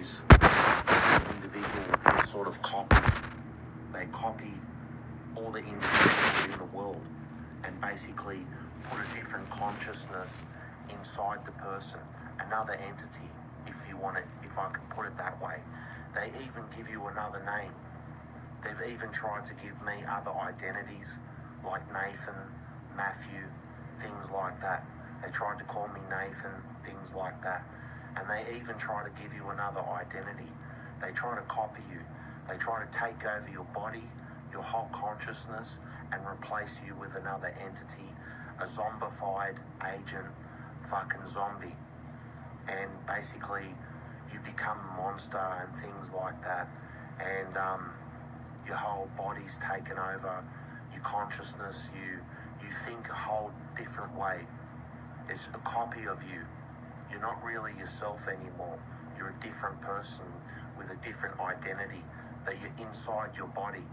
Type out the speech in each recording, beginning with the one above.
is the individual is sort of copied. They copy all the individuals in the world and basically put a different consciousness inside the person, another entity, if you want it, if I can put it that way. They even give you another name. They've even tried to give me other identities like Nathan, Matthew, things like that. They tried to call me Nathan, things like that. And they even try to give you another identity. They try to copy you. They try to take over your body, your whole consciousness, and replace you with another entity, a zombified agent, fucking zombie. And basically, you become a monster and things like that. And your whole body's taken over, your consciousness, you think a whole different way. It's a copy of you. You're not really yourself anymore. You're a different person with a different identity, but you're inside your body.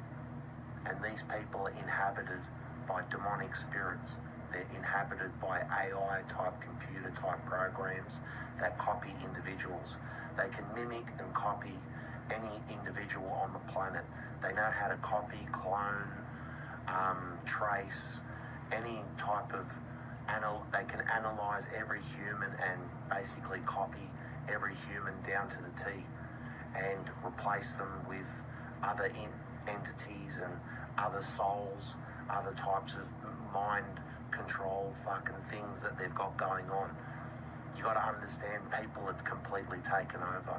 And these people are inhabited by demonic spirits. They're inhabited by AI type, computer type programs that copy individuals. They can mimic and copy any individual on the planet. They know how to copy, clone, trace, any type of they can analyze every human and basically copy every human down to the T and replace them with other entities and other souls, other types of mind control fucking things that they've got going on. You got to understand, people are completely taken over.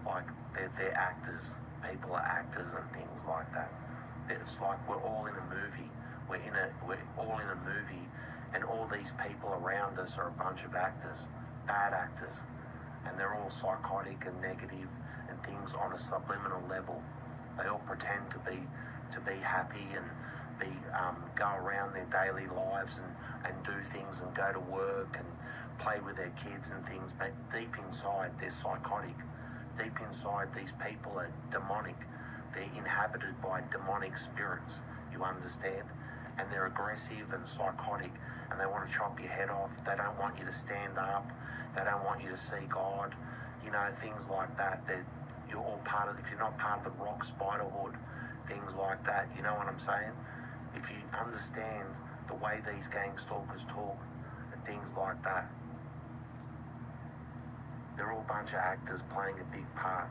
Like they're actors. People are actors and things like that. It's like we're all in a movie. We're all in a movie, and all these people around us are a bunch of actors, bad actors, and they're all psychotic and negative and things on a subliminal level. They all pretend to be happy and go around their daily lives and do things and go to work and play with their kids and things, but deep inside they're psychotic. Deep inside these people are demonic. They're inhabited by demonic spirits, you understand? And they're aggressive and psychotic, and they want to chop your head off. They don't want you to stand up. They don't want you to see God. You know, things like that. You're all part of, if you're not part of the rock spiderhood, things like that, you know what I'm saying? If you understand the way these gang stalkers talk and things like that, they're all a bunch of actors playing a big part.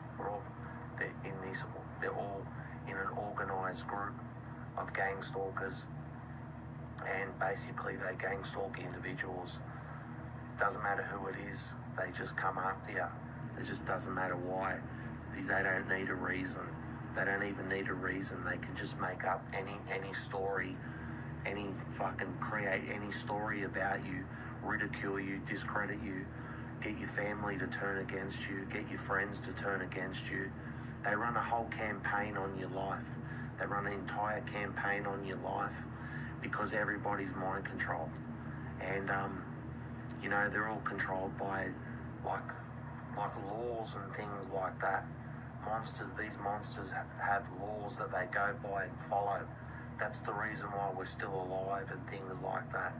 They're all in an organised group of gang stalkers, and basically they gang stalk individuals. Doesn't matter who it is, they just come after you. It just doesn't matter why. They don't need a reason. They don't even need a reason. They can just make up any story, create any story about you, ridicule you, discredit you, get your family to turn against you, get your friends to turn against you. They run a whole campaign on your life. They run an entire campaign on your life because everybody's mind controlled. And, they're all controlled by, like laws and things like that. These monsters have laws that they go by and follow. That's the reason why we're still alive and things like that.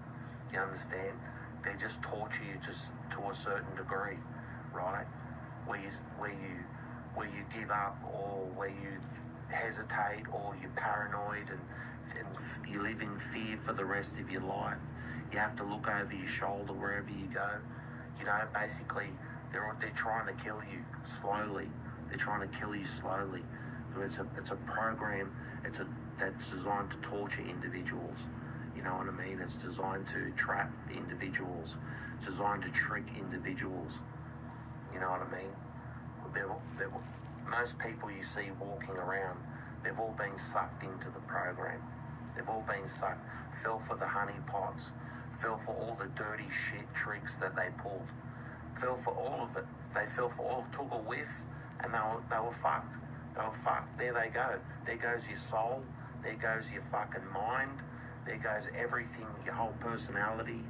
You understand? They just torture you just to a certain degree, right? Where you give up, or where you hesitate, or you're paranoid and you live in fear for the rest of your life. You have to look over your shoulder wherever you go. You know, basically, they're trying to kill you slowly. They're trying to kill you slowly. So it's a program that's designed to torture individuals. You know what I mean? It's designed to trap individuals. It's designed to trick individuals. You know what I mean? Most people you see walking around, they've all been sucked into the program. They've all been sucked, fell for the honeypots, fell for all the dirty shit tricks that they pulled, fell for all of it. They fell for all, took a whiff, and they were fucked. They were fucked. There they go. There goes your soul. There goes your fucking mind. There goes everything, your whole personality,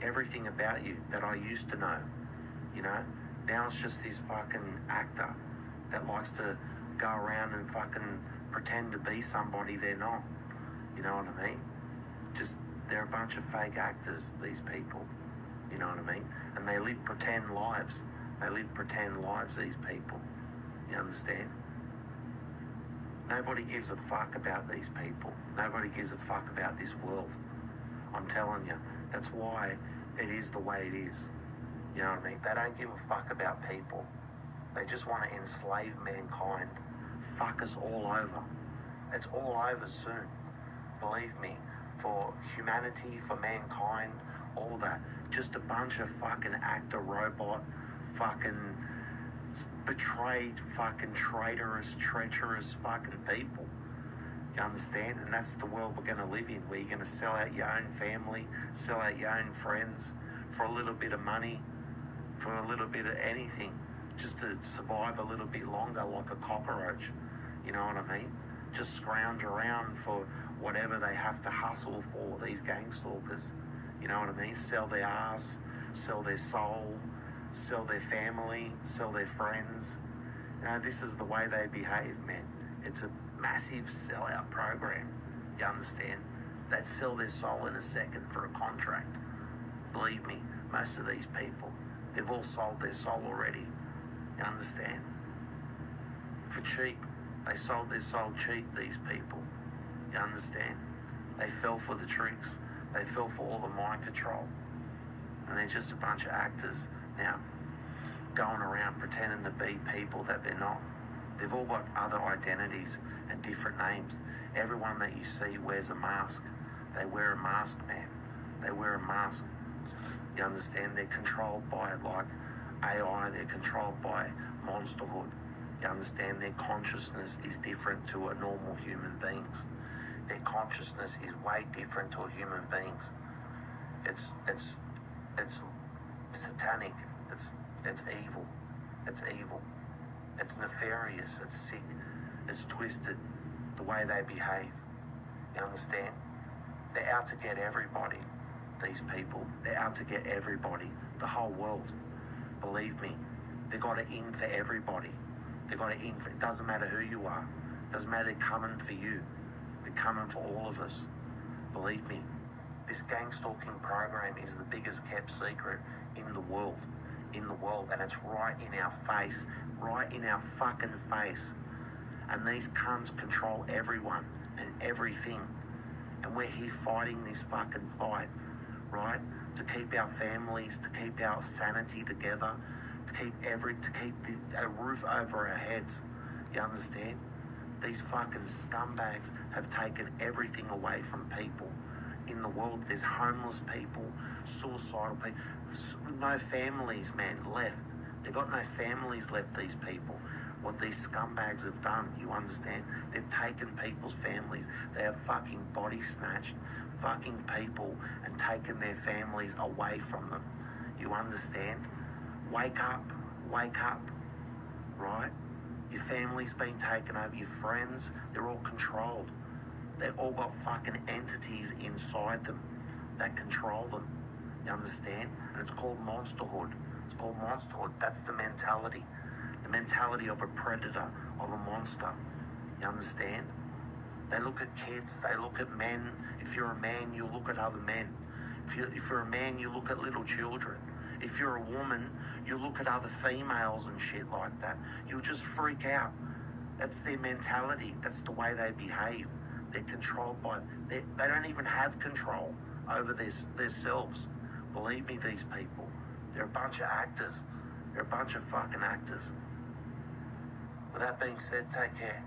everything about you that I used to know. You know? Now it's just this fucking actor that likes to go around and fucking pretend to be somebody they're not. You know what I mean? They're a bunch of fake actors, these people. You know what I mean? And they live pretend lives. They live pretend lives, these people. You understand? Nobody gives a fuck about these people. Nobody gives a fuck about this world. I'm telling you, that's why it is the way it is. You know what I mean? They don't give a fuck about people. They just want to enslave mankind, fuck us all over. It's all over soon. Believe me, for humanity, for mankind, all that. Just a bunch of fucking actor robot, fucking betrayed, fucking traitorous, treacherous fucking people. You understand? And that's the world we're going to live in, where you're going to sell out your own family, sell out your own friends for a little bit of money, for a little bit of anything, just to survive a little bit longer like a cockroach. You know what I mean? Just scrounge around for whatever they have to hustle for, these gang stalkers. You know what I mean? Sell their ass, sell their soul, sell their family, sell their friends. You know, this is the way they behave, man. It's a massive sellout program. You understand? They'd sell their soul in a second for a contract. Believe me, most of these people, they've all sold their soul already. You understand? For cheap. They sold their soul cheap, these people. You understand? They fell for the tricks. They fell for all the mind control. And they're just a bunch of actors now going around pretending to be people that they're not. They've all got other identities and different names. Everyone that you see wears a mask. They wear a mask, man. They wear a mask. You understand? They're controlled by like AI. They're controlled by monsterhood. You understand? Their consciousness is different to a normal human being's. Their consciousness is way different to a human being's. It's satanic. It's evil. It's evil. It's nefarious. It's sick. It's twisted. The way they behave. You understand? They're out to get everybody. These people. They're out to get everybody. The whole world. Believe me. They've got it in for everybody. They've got it in for... It doesn't matter who you are. It doesn't matter. They're coming for you. They're coming for all of us. Believe me. This gang stalking program is the biggest kept secret in the world. In the world. And it's right in our face. Right in our fucking face. And these cunts control everyone and everything. And we're here fighting this fucking fight. Right? To keep our families, to keep our sanity together, to keep a roof over our heads. You understand? These fucking scumbags have taken everything away from people. In the world, there's homeless people, suicidal people, no families, man, left. They've got no families left, these people. What these scumbags have done, you understand? They've taken people's families. They have fucking body snatched fucking people and taken their families away from them. You understand? Wake up, right? Your family's been taken over, your friends, they're all controlled. They've all got fucking entities inside them that control them. You understand? And it's called monsterhood. It's called monsterhood. That's the mentality. The mentality of a predator, of a monster. You understand? They look at kids, they look at men. If you're a man, you look at other men. If you're a man, you look at little children. If you're a woman, you look at other females and shit like that. You'll just freak out. That's their mentality. That's the way they behave. They're controlled by... They don't even have control over themselves. Believe me, these people. They're a bunch of actors. They're a bunch of fucking actors. With that being said, take care.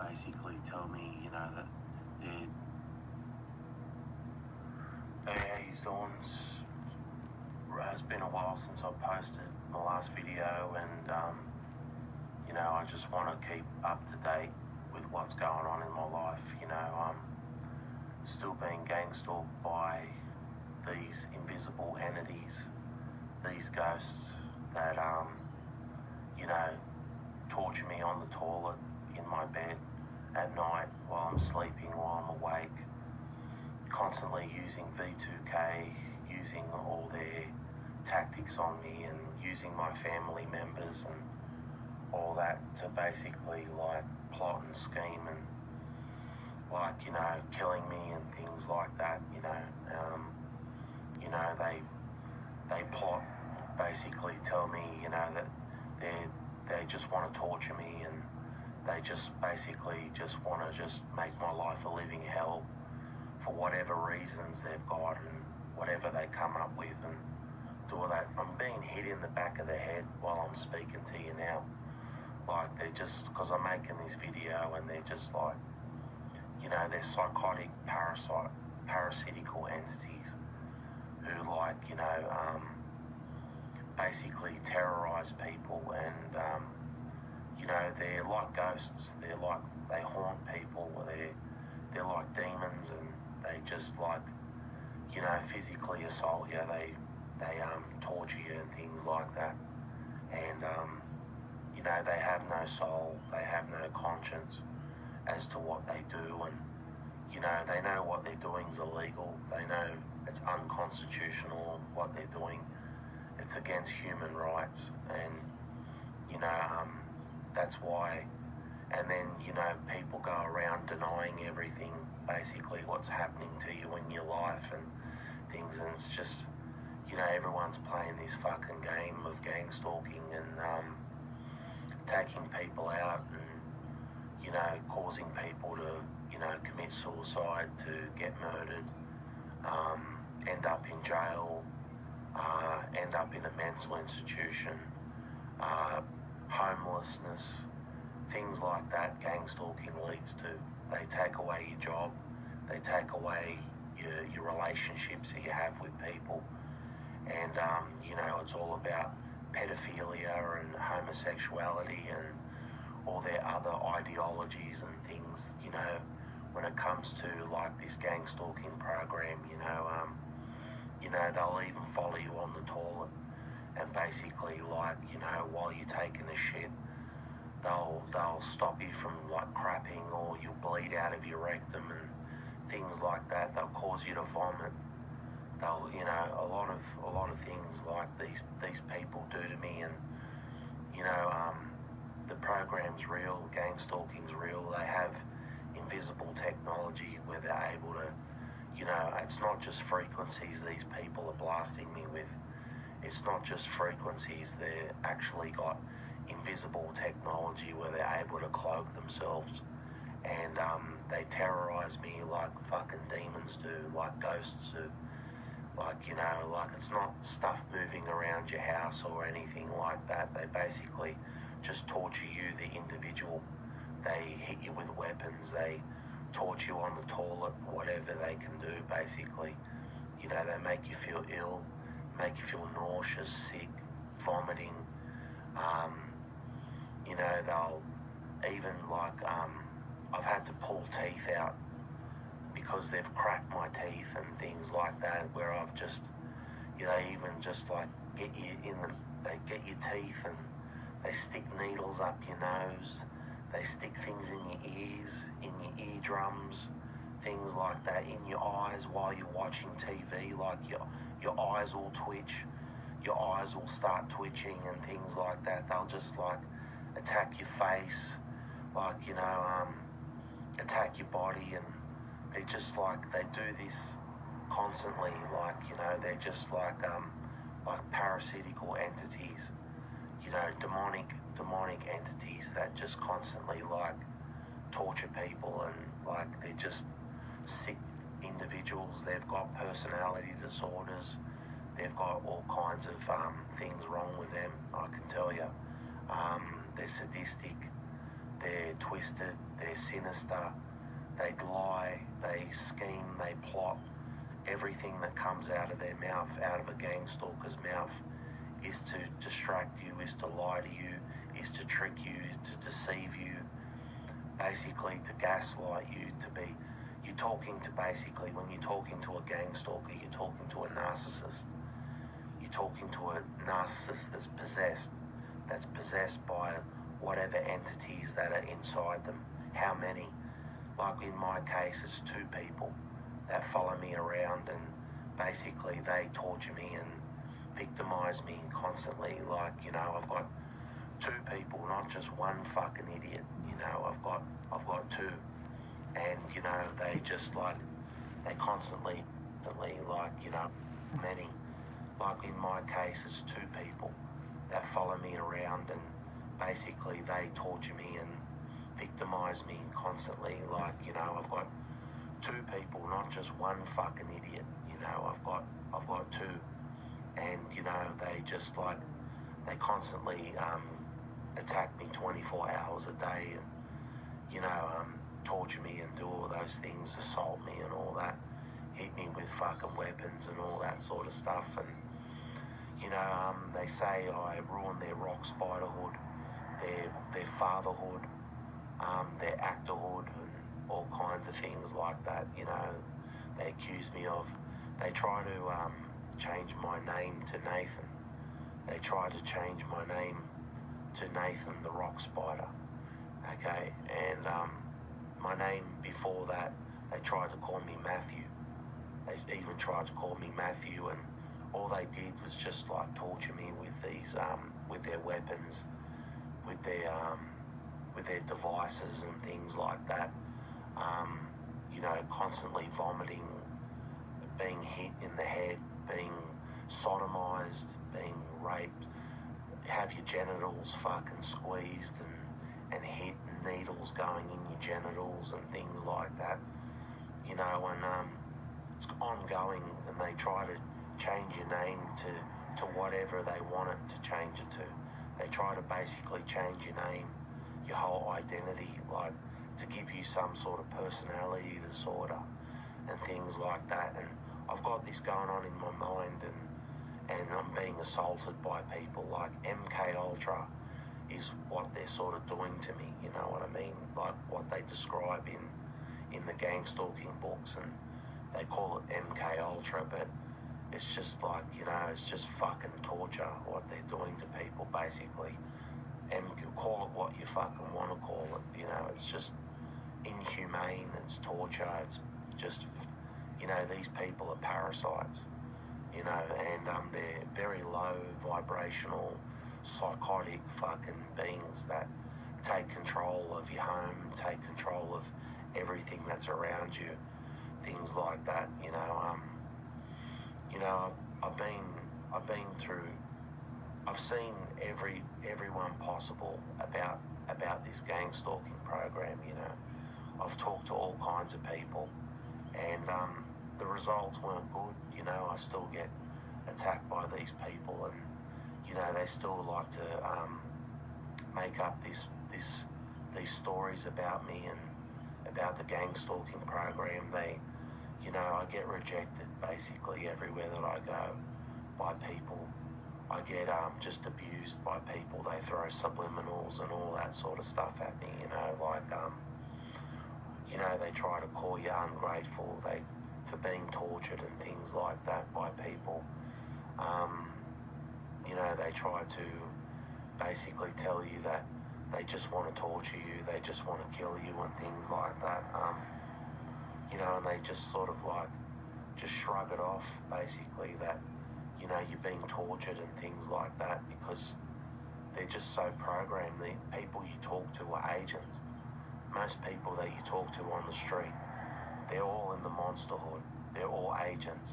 Basically tell me, you know, that they're... Hey, how you doing? It's been a while since I posted my last video, and you know, I just want to keep up to date with what's going on in my life. You know, I'm still being gang stalked by these invisible entities, these ghosts that you know, torture me on the toilet, in my bed at night while I'm sleeping, while I'm awake, constantly using V2K, using all their tactics on me and using my family members and all that to basically like plot and scheme and like, you know, killing me and things like that, you know. They plot, basically tell me, you know, that they just want to torture me and they just basically just want to just make my life a living hell for whatever reasons they've got and whatever they come up with and do all that. I'm being hit in the back of the head while I'm speaking to you now. Like, they're just, because I'm making this video and they're just like, you know, they're psychotic, parasitical entities who like, you know, basically terrorize people and, you know, they're like ghosts. They're like, they haunt people. They're like demons and they just like, you know, physically assault you. They torture you and things like that. And, you know, they have no soul. They have no conscience as to what they do and, you know, they know what they're doing is illegal. They know it's unconstitutional what they're doing. It's against human rights and, you know, that's why. And then, you know, people go around denying everything, basically what's happening to you in your life and things, and it's just, you know, everyone's playing this fucking game of gang stalking and taking people out and, you know, causing people to, you know, commit suicide, to get murdered, end up in jail, end up in a mental institution, homelessness, things like that. Gang stalking leads to. They take away your job, they take away your relationships that you have with people, and you know, it's all about pedophilia and homosexuality and all their other ideologies and things, you know, when it comes to like this gang stalking program, you know, they'll even follow you on the toilet and basically like, you know, while you're taking a shit, they'll stop you from like crapping or you'll bleed out of your rectum and things like that. They'll cause you to vomit. They'll, you know, a lot of things like these people do to me and, you know, the program's real, gang stalking's real. They have invisible technology where they're able to, you know, it's not just frequencies these people are blasting me with. It's not just frequencies. They're actually got invisible technology where they're able to cloak themselves and they terrorize me like fucking demons do, like ghosts do. Like, you know, like it's not stuff moving around your house or anything like that. They basically just torture you, the individual. They hit you with weapons. They torture you on the toilet, whatever they can do, basically. You know, they make you feel ill, make you feel nauseous, sick, vomiting. You know, they'll even like, I've had to pull teeth out because they've cracked my teeth and things like that, where I've just, you know, even just like get you in the, they get your teeth and they stick needles up your nose, they stick things in your ears, in your eardrums, things like that, in your eyes while you're watching TV, like your eyes will twitch, your eyes will start twitching and things like that. They'll just like attack your face, like, you know, attack your body, and they just like, they do this constantly, like, you know, they're just like parasitical entities, you know, demonic entities that just constantly like torture people, and like they're just sick individuals. They've got personality disorders, they've got all kinds of things wrong with them, I can tell you. They're sadistic, they're twisted, they're sinister, they lie, they scheme, they plot. Everything that comes out of their mouth, out of a gang stalker's mouth, is to distract you, is to lie to you, is to trick you, is to deceive you, basically to gaslight you, to be, you're talking to, basically when you're talking to a gang stalker, you're talking to a narcissist. You're talking to a narcissist that's possessed by whatever entities that are inside them. How many? Like in my case, it's two people that follow me around and basically they torture me and victimize me constantly. Like, you know, I've got two people, not just one fucking idiot. You know, I've got two, and you know they just like they constantly, like, you know, many. Like in my case, it's two people that follow me around and basically they torture me and victimize me constantly. Like, you know, I've got two people, not just one fucking idiot. You know, I've got two, and you know they just like they constantly attack me 24 hours a day and you know torture me and do all those things, assault me and all that, hit me with fucking weapons and all that sort of stuff. And you know they say I ruined their rock spiderhood, their fatherhood, their actorhood and all kinds of things like that. You know, they accuse me of, they try to change my name to Nathan. They try to change my name to Nathan the Rock Spider. Okay, and my name before that, they tried to call me Matthew. They even tried to call me Matthew, and all they did was just like torture me with these, with their weapons, with their devices and things like that. You know, constantly vomiting, being hit in the head, being sodomized, being raped, have your genitals fucking squeezed and hit, needles going in your genitals and things like that. You know, and it's ongoing, and they try to change your name to whatever they want it to change it to. They try to basically change your name, your whole identity, like to give you some sort of personality disorder and things like that. And I've got this going on in my mind, and I'm being assaulted by people. Like MK Ultra is what they're sort of doing to me, you know what I mean? Like what they describe in the gang stalking books, and they call it MK Ultra, but it's just like, you know, it's just fucking torture what they're doing to people basically. And call it what you fucking want to call it, you know, it's just inhumane, it's torture, it's just, you know, these people are parasites, you know, and they're very low vibrational, psychotic fucking beings that take control of your home, take control of everything that's around you, things like that, you know. I've been through, I've seen everyone possible about this gang stalking program, you know. I've talked to all kinds of people, and the results weren't good, you know. I still get attacked by these people, and you know they still like to make up these stories about me and about the gang stalking program. They, you know, I get rejected basically everywhere that I go by people. I get just abused by people. They throw subliminals and all that sort of stuff at me, you know, like you know, they try to call you ungrateful, for being tortured and things like that by people. You know, they try to basically tell you that they just want to torture you, they just want to kill you and things like that. You know, and they just sort of like just shrug it off basically that, you know, you're being tortured and things like that because they're just so programmed. The people you talk to are agents. Most people that you talk to on the street, they're all in the monsterhood. They're all agents.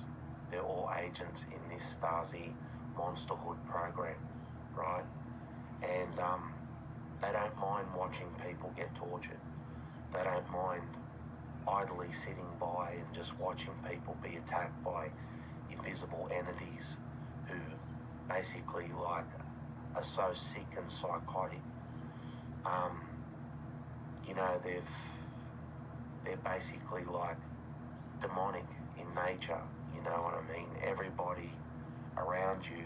They're all agents in this Stasi monsterhood program, right? And they don't mind watching people get tortured. They don't mind idly sitting by and just watching people be attacked by invisible entities who basically like are so sick and psychotic. You know, they're basically like demonic in nature, you know what I mean? Everybody around you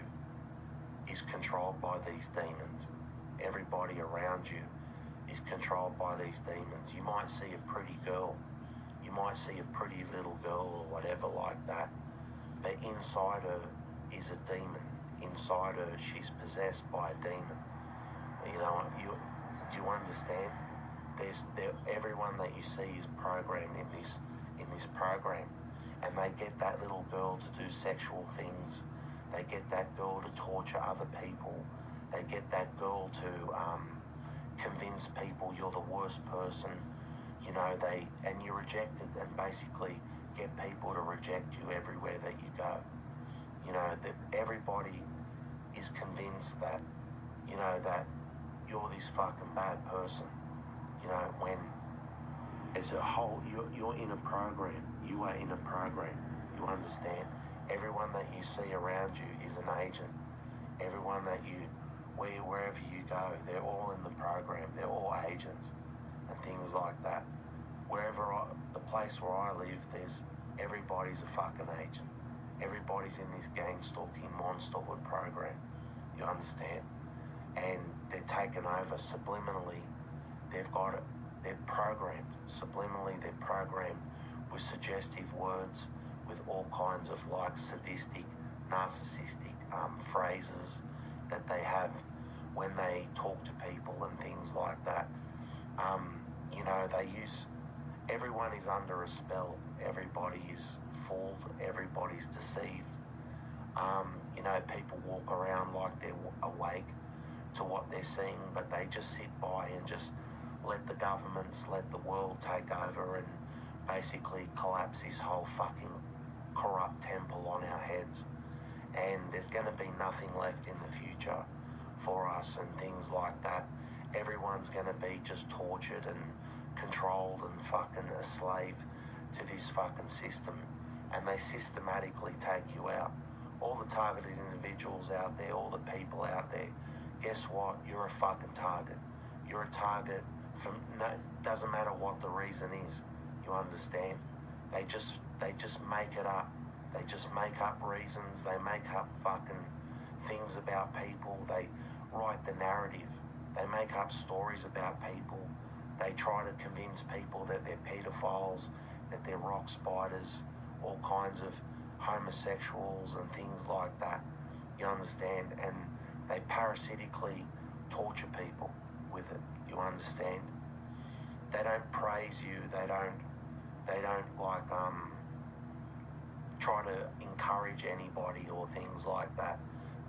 is controlled by these demons. Everybody around you is controlled by these demons. You might see a pretty girl, you might see a pretty little girl or whatever like that, but inside her is a demon. Inside her, she's possessed by a demon. You know, Do you understand? Everyone that you see is programmed in this program, and they get that little girl to do sexual things. They get that girl to torture other people. They get that girl to convince people you're the worst person. You know, and you're rejected, and basically get people to reject you everywhere that you go. You know, that everybody is convinced that, you know, that you're this fucking bad person. You know, when as a whole, you're in a program. You are in a program. You understand? Everyone that you see around you is an agent. Everyone that wherever you go, they're all in the program. They're all agents and things like that. The place where I live, everybody's a fucking agent. Everybody's in this gang stalking monsterhood program. You understand? And they're taken over subliminally. They're programmed. Subliminally, they're programmed with suggestive words, with all kinds of like sadistic, narcissistic phrases that they have when they talk to people and things like that. You know, everyone is under a spell. Everybody is fooled. Everybody's deceived. You know, people walk around like they're awake to what they're seeing, but they just sit by and just let the governments, let the world take over and basically collapse this whole fucking corrupt temple on our heads. And there's going to be nothing left in the future for us and things like that. Everyone's going to be just tortured and controlled and fucking a slave to this fucking system. And they systematically take you out. All the targeted individuals out there, all the people out there, guess what? You're a fucking target. You're a target doesn't matter what the reason is. You understand? They just make it up. They just make up reasons. They make up fucking things about people. They write the narrative. They make up stories about people. They try to convince people that they're pedophiles, that they're rock spiders, all kinds of homosexuals and things like that. You understand? And they parasitically torture people with it. You understand? They don't praise you. They don't like try to encourage anybody or things like that.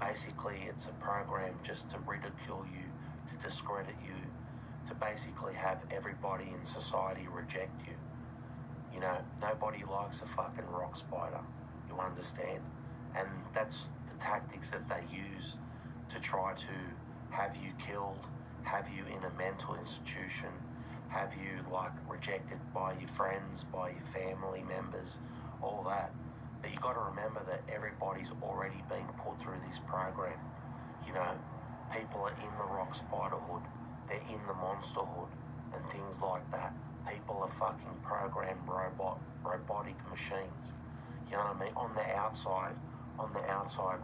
Basically, it's a program just to ridicule you, to discredit you, to basically have everybody in society reject you. You know, nobody likes a fucking rock spider. You understand? And that's the tactics that they use to try to have you killed, have you in a mental institution, have you like rejected by your friends, by your family members, all that. But you got to remember that everybody's already been put through this program. You know, people are in the rock spiderhood, they're in the monsterhood and things like that. People are fucking programmed robotic machines. You know what I mean? On the outside,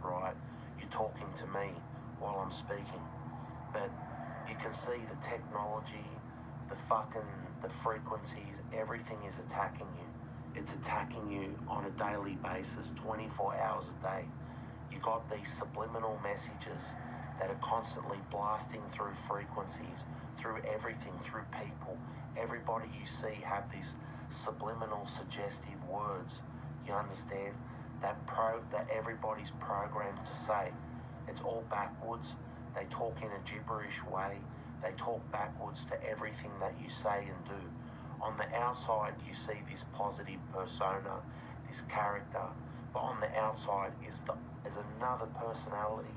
right, you're talking to me while I'm speaking. But you can see the technology, the frequencies, everything is attacking you. It's attacking you on a daily basis, 24 hours a day. You got these subliminal messages that are constantly blasting through frequencies, through everything, through people. Everybody you see have these subliminal suggestive words. You understand? That everybody's programmed to say. It's all backwards. They talk in a gibberish way. They talk backwards to everything that you say and do. On the outside, you see this positive persona, this character, but on the outside is another personality.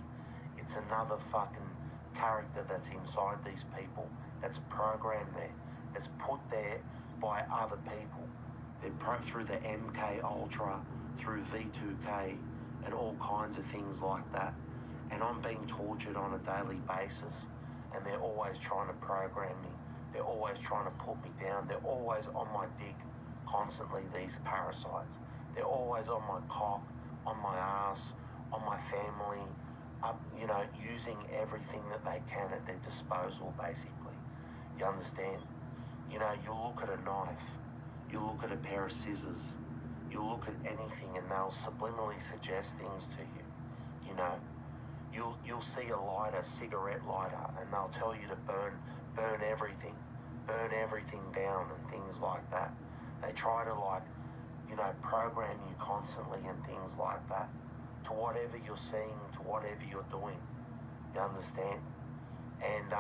It's another fucking character that's inside these people, that's programmed there, that's put there by other people. They're through the MK Ultra, through V2K, and all kinds of things like that. And I'm being tortured on a daily basis, and they're always trying to program me. They're always trying to put me down. They're always on my dick constantly, these parasites. They're always on my cock, on my ass, on my family, you know, using everything that they can at their disposal, basically. You understand? You know, you look at a knife, you look at a pair of scissors, you look at anything and they'll subliminally suggest things to you. You know, you'll see a lighter, cigarette lighter, and they'll tell you to burn burn everything down and things like that. They try to program you constantly and things like that to whatever you're seeing, to whatever you're doing. You understand? And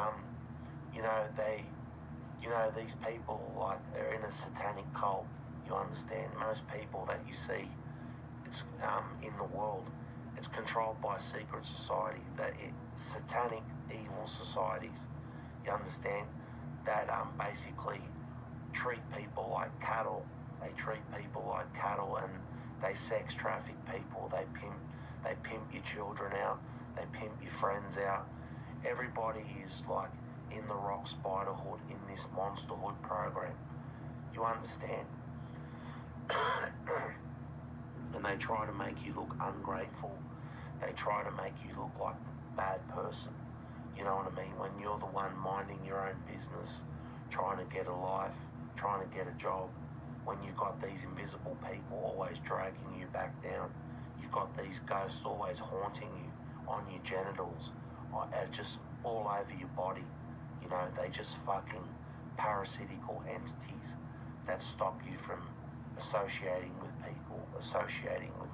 these people they're in a satanic cult. You understand? Most people that you see, it's in the world, it's controlled by secret society, satanic evil societies. You understand? That basically treat people like cattle. They treat people like cattle, and they sex traffic people. They pimp your children out. They pimp your friends out. Everybody is in the Rock Spider Hood, in this Monster Hood program. You understand? And they try to make you look ungrateful. They try to make you look like a bad person. You know what I mean? When you're the one minding your own business, trying to get a life, trying to get a job, when you've got these invisible people always dragging you back down, you've got these ghosts always haunting you on your genitals, just all over your body. You know, they just fucking parasitical entities that stop you from associating with people, associating with,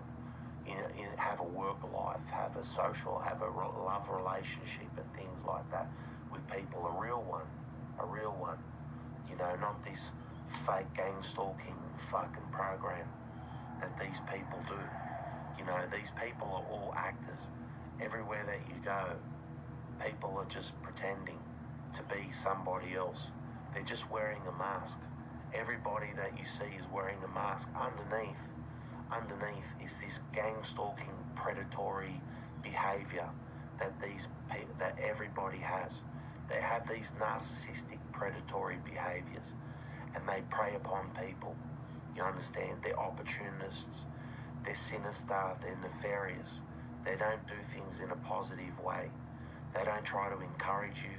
have a work life, have a social, have a love relationship and things like that with people, a real one, not this fake gang stalking fucking program that these people do. These people are all actors. Everywhere that you go, people are just pretending to be somebody else. They're just wearing a mask. Everybody that you see is wearing a mask. Underneath is this gang stalking, predatory behavior that everybody has. They have these narcissistic, predatory behaviors, and they prey upon people. You understand? They're opportunists. They're sinister. They're nefarious. They don't do things in a positive way. They don't try to encourage you.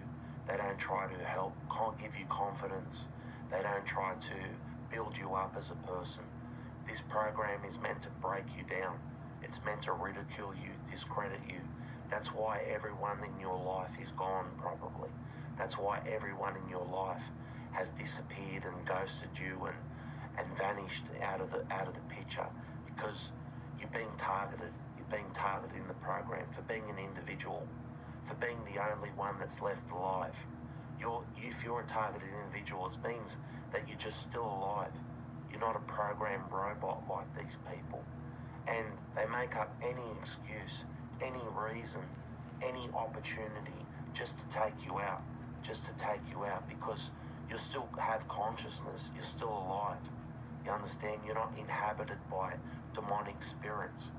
They don't try to help, give you confidence. They don't try to build you up as a person. This program is meant to break you down. It's meant to ridicule you, discredit you. That's why everyone in your life is gone, probably. That's why everyone in your life has disappeared and ghosted you and vanished out of the picture, because you're being targeted. You're being targeted in the program for being an individual, for being the only one that's left alive. If you're a targeted individual, it means that you're just still alive. You're not a programmed robot like these people. And they make up any excuse, any reason, any opportunity just to take you out, because you still have consciousness, you're still alive. You understand? You're not inhabited by demonic spirits.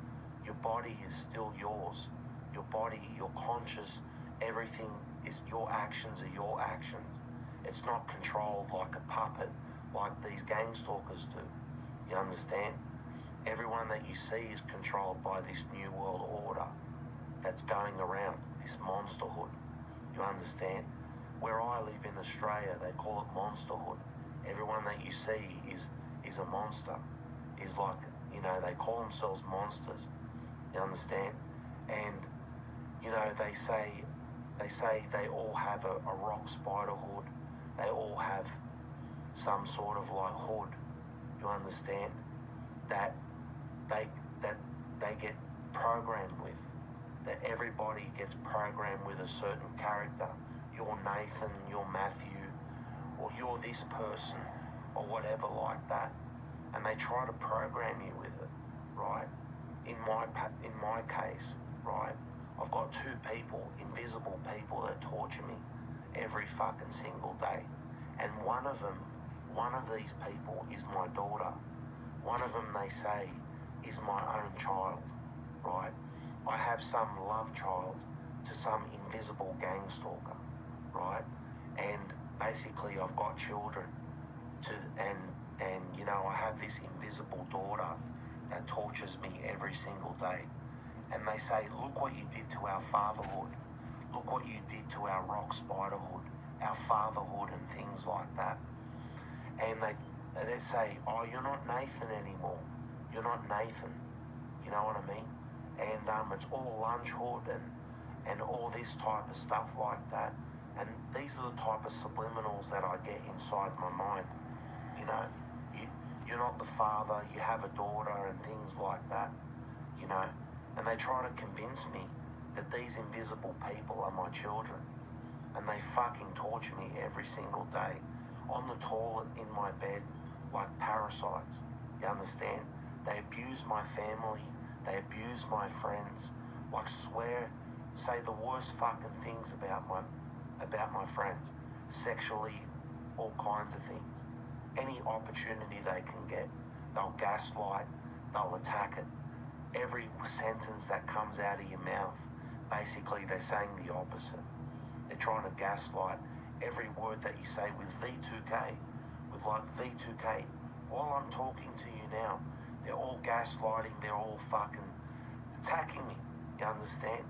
Your body is still yours. Your body, your conscious, everything is your actions are your actions. It's not controlled like a puppet, like these gang stalkers do. You understand? Everyone that you see is controlled by this new world order that's going around, this monster hood. You understand? Where I live in Australia, they call it monster hood. Everyone that you see is a monster. Is like, they call themselves monsters. You understand? And, they say they all have a rock spider hood. They all have some sort of hood. You understand? That they get programmed with. That everybody gets programmed with a certain character. You're Nathan, you're Matthew, or you're this person, or whatever like that. And they try to program you with it, right? In my case, right, I've got two people, invisible people, that torture me every fucking single day. And one of these people is my daughter. One of them, they say, is my own child, right? I have some love child to some invisible gang stalker, right? And basically I've got children and I have this invisible daughter that tortures me every single day. And they say, look what you did to our fatherhood. Look what you did to our rock spiderhood, our fatherhood and things like that. And they say, oh, you're not Nathan anymore. You're not Nathan. You know what I mean? And it's all lunch hood and all this type of stuff like that. And these are the type of subliminals that I get inside my mind. You know, you're not the father, you have a daughter and things like that, you know. And they try to convince me that these invisible people are my children. And they fucking torture me every single day on the toilet, in my bed, like parasites. You understand? They abuse my family, they abuse my friends, like swear, say the worst fucking things about my friends, sexually, all kinds of things. Any opportunity they can get, they'll gaslight, they'll attack it. Every sentence that comes out of your mouth, basically they're saying the opposite. They're trying to gaslight every word that you say with V2K, with like V2K. While I'm talking to you now, they're all gaslighting, they're all fucking attacking me, you understand?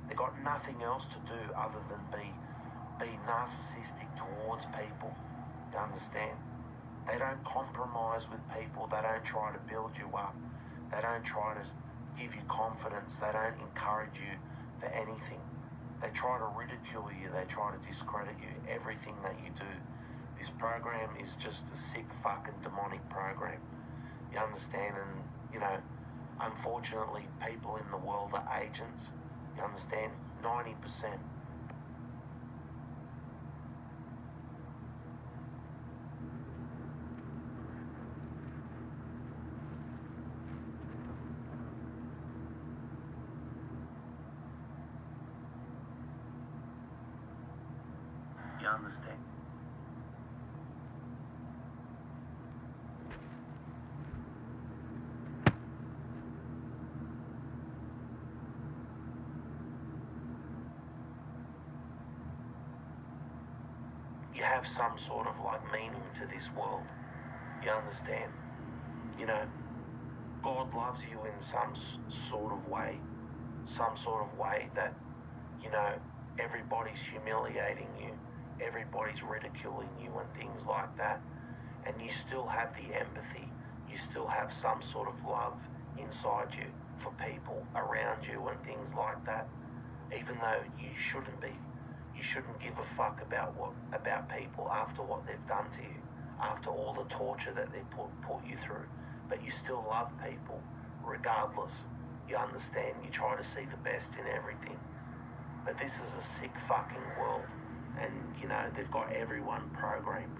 They've got nothing else to do other than be narcissistic towards people, you understand? They don't compromise with people, they don't try to build you up, they don't try to give you confidence, they don't encourage you for anything. They try to ridicule you, they try to discredit you, everything that you do. This program is just a sick fucking demonic program. You understand? And, you know, unfortunately, people in the world are agents. You understand? 90%. You understand? You have some sort of like meaning to this world. You understand? You know, God loves you in some sort of way that, you know, everybody's humiliating you, everybody's ridiculing you and things like that, and you still have the empathy, you still have some sort of love inside you for people around you and things like that, even though you shouldn't give a fuck about people after what they've done to you, after all the torture that they put you through, but you still love people regardless. You understand? You try to see the best in everything. But this is a sick fucking world, and you know, they've got everyone programmed.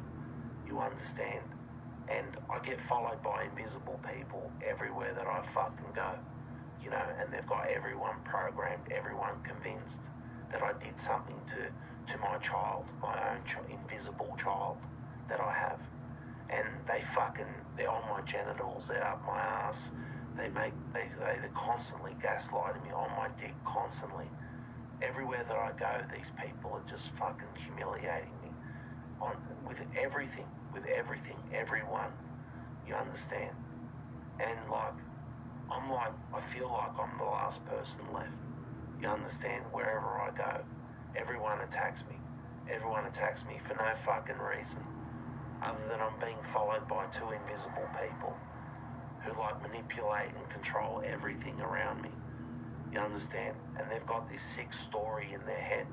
You understand? And I get followed by invisible people everywhere that I fucking go, you know, and they've got everyone programmed, everyone convinced that I did something to my child, my own invisible child that I have. And they're on my genitals, they're up my ass, they're constantly gaslighting me, on my dick constantly. Everywhere that I go, these people are just fucking humiliating me with everything, everyone, you understand? And I feel like I'm the last person left, you understand? Wherever I go, everyone attacks me for no fucking reason, other than I'm being followed by two invisible people who like manipulate and control everything around me. You understand? And they've got this sick story in their head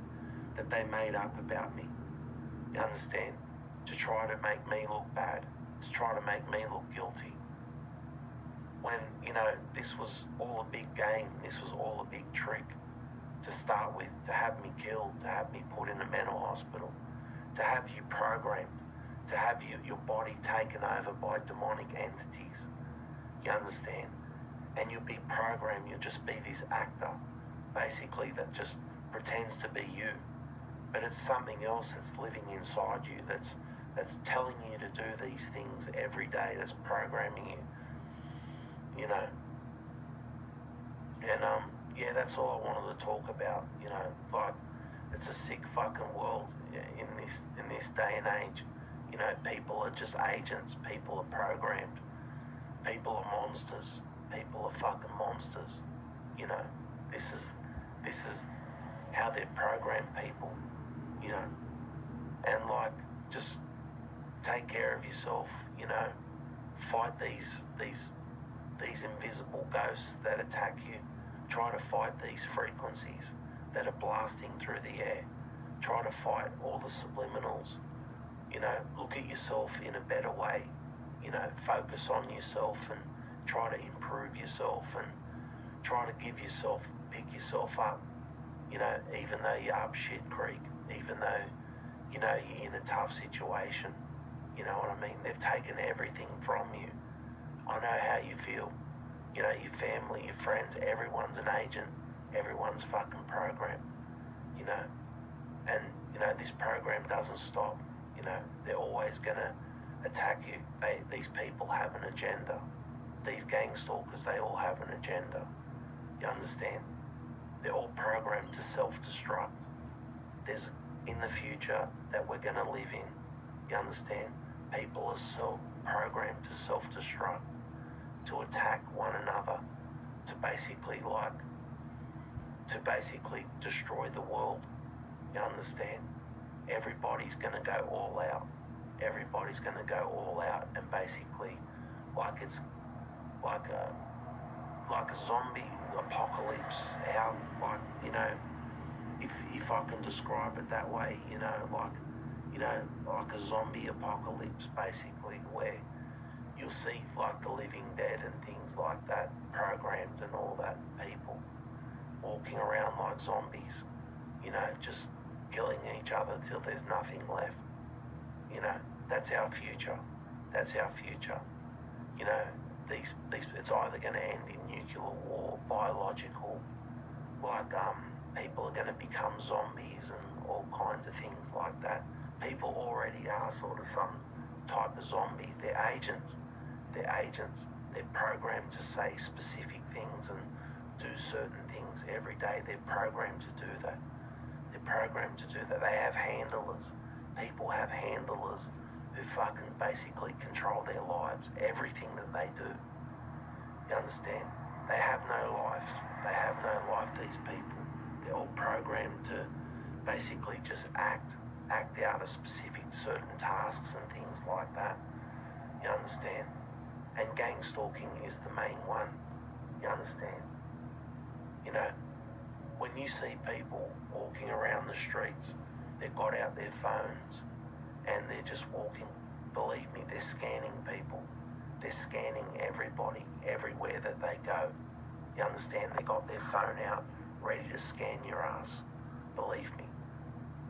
that they made up about me. You understand? To try to make me look bad, to try to make me look guilty. When, you know, this was all a big game, this was all a big trick to start with, to have me killed, to have me put in a mental hospital, to have you programmed, to have your body taken over by demonic entities. You understand? And you'll be programmed, you'll just be this actor, basically, that just pretends to be you. But it's something else that's living inside you, that's telling you to do these things every day, that's programming you, you know. And yeah, that's all I wanted to talk about, you know. Like, it's a sick fucking world in this day and age. You know, people are just agents, people are programmed, people are monsters. People are fucking monsters, you know. This is how they've programmed people, you know. And like, just take care of yourself, you know. Fight these invisible ghosts that attack you. Try to fight these frequencies that are blasting through the air. Try to fight all the subliminals. Look at yourself in a better way. Focus on yourself and try to improve yourself and try to pick yourself up. Even though you're up shit creek, even though, you're in a tough situation. You know what I mean? They've taken everything from you. I know how you feel. Your family, your friends, everyone's an agent. Everyone's fucking programmed. And, this program doesn't stop. They're always going to attack you. These people have an agenda. These gang stalkers, they all have an agenda. You understand? They're all programmed to self-destruct. There's, in the future that we're going to live in, you understand? People are programmed to self-destruct, to attack one another, to basically destroy the world. You understand? Everybody's going to go all out. Everybody's going to go all out and basically, it's like a zombie apocalypse out, if I can describe it that way, like a zombie apocalypse basically, where you'll see like the living dead and things like that, programmed and all that, people walking around like zombies, just killing each other till there's nothing left. That's our future. That's our future. These it's either going to end in nuclear war, biological, people are going to become zombies and all kinds of things like that. People already are sort of some type of zombie. They're agents. They're programmed to say specific things and do certain things every day. They're programmed to do that. They have handlers. People have handlers who fucking basically control their lives, everything that they do. You understand? They have no life. These people. They're all programmed to basically just act out a specific certain tasks and things like that. You understand? And gang stalking is the main one. You understand? When you see people walking around the streets, they've got out their phones and they're just walking. Believe me, they're scanning people. They're scanning everybody, everywhere that they go. You understand? They got their phone out, ready to scan your ass. Believe me,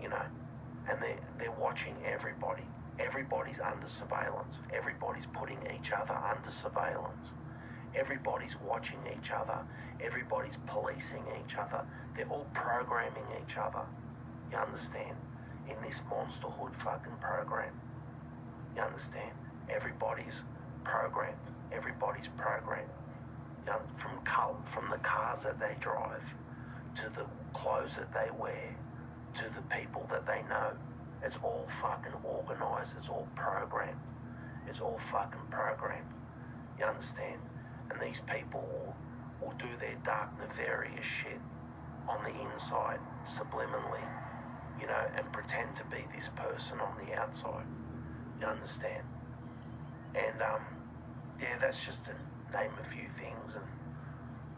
and they're watching everybody. Everybody's under surveillance. Everybody's putting each other under surveillance. Everybody's watching each other. Everybody's policing each other. They're all programming each other. You understand? In this monsterhood fucking program. You understand? Everybody's programmed. Everybody's programmed. From the cars that they drive, to the clothes that they wear, to the people that they know. It's all fucking organised. It's all programmed. It's all fucking programmed. You understand? And these people will do their dark, nefarious shit on the inside, subliminally, and pretend to be this person on the outside. You understand? And, that's just to name a few things. And,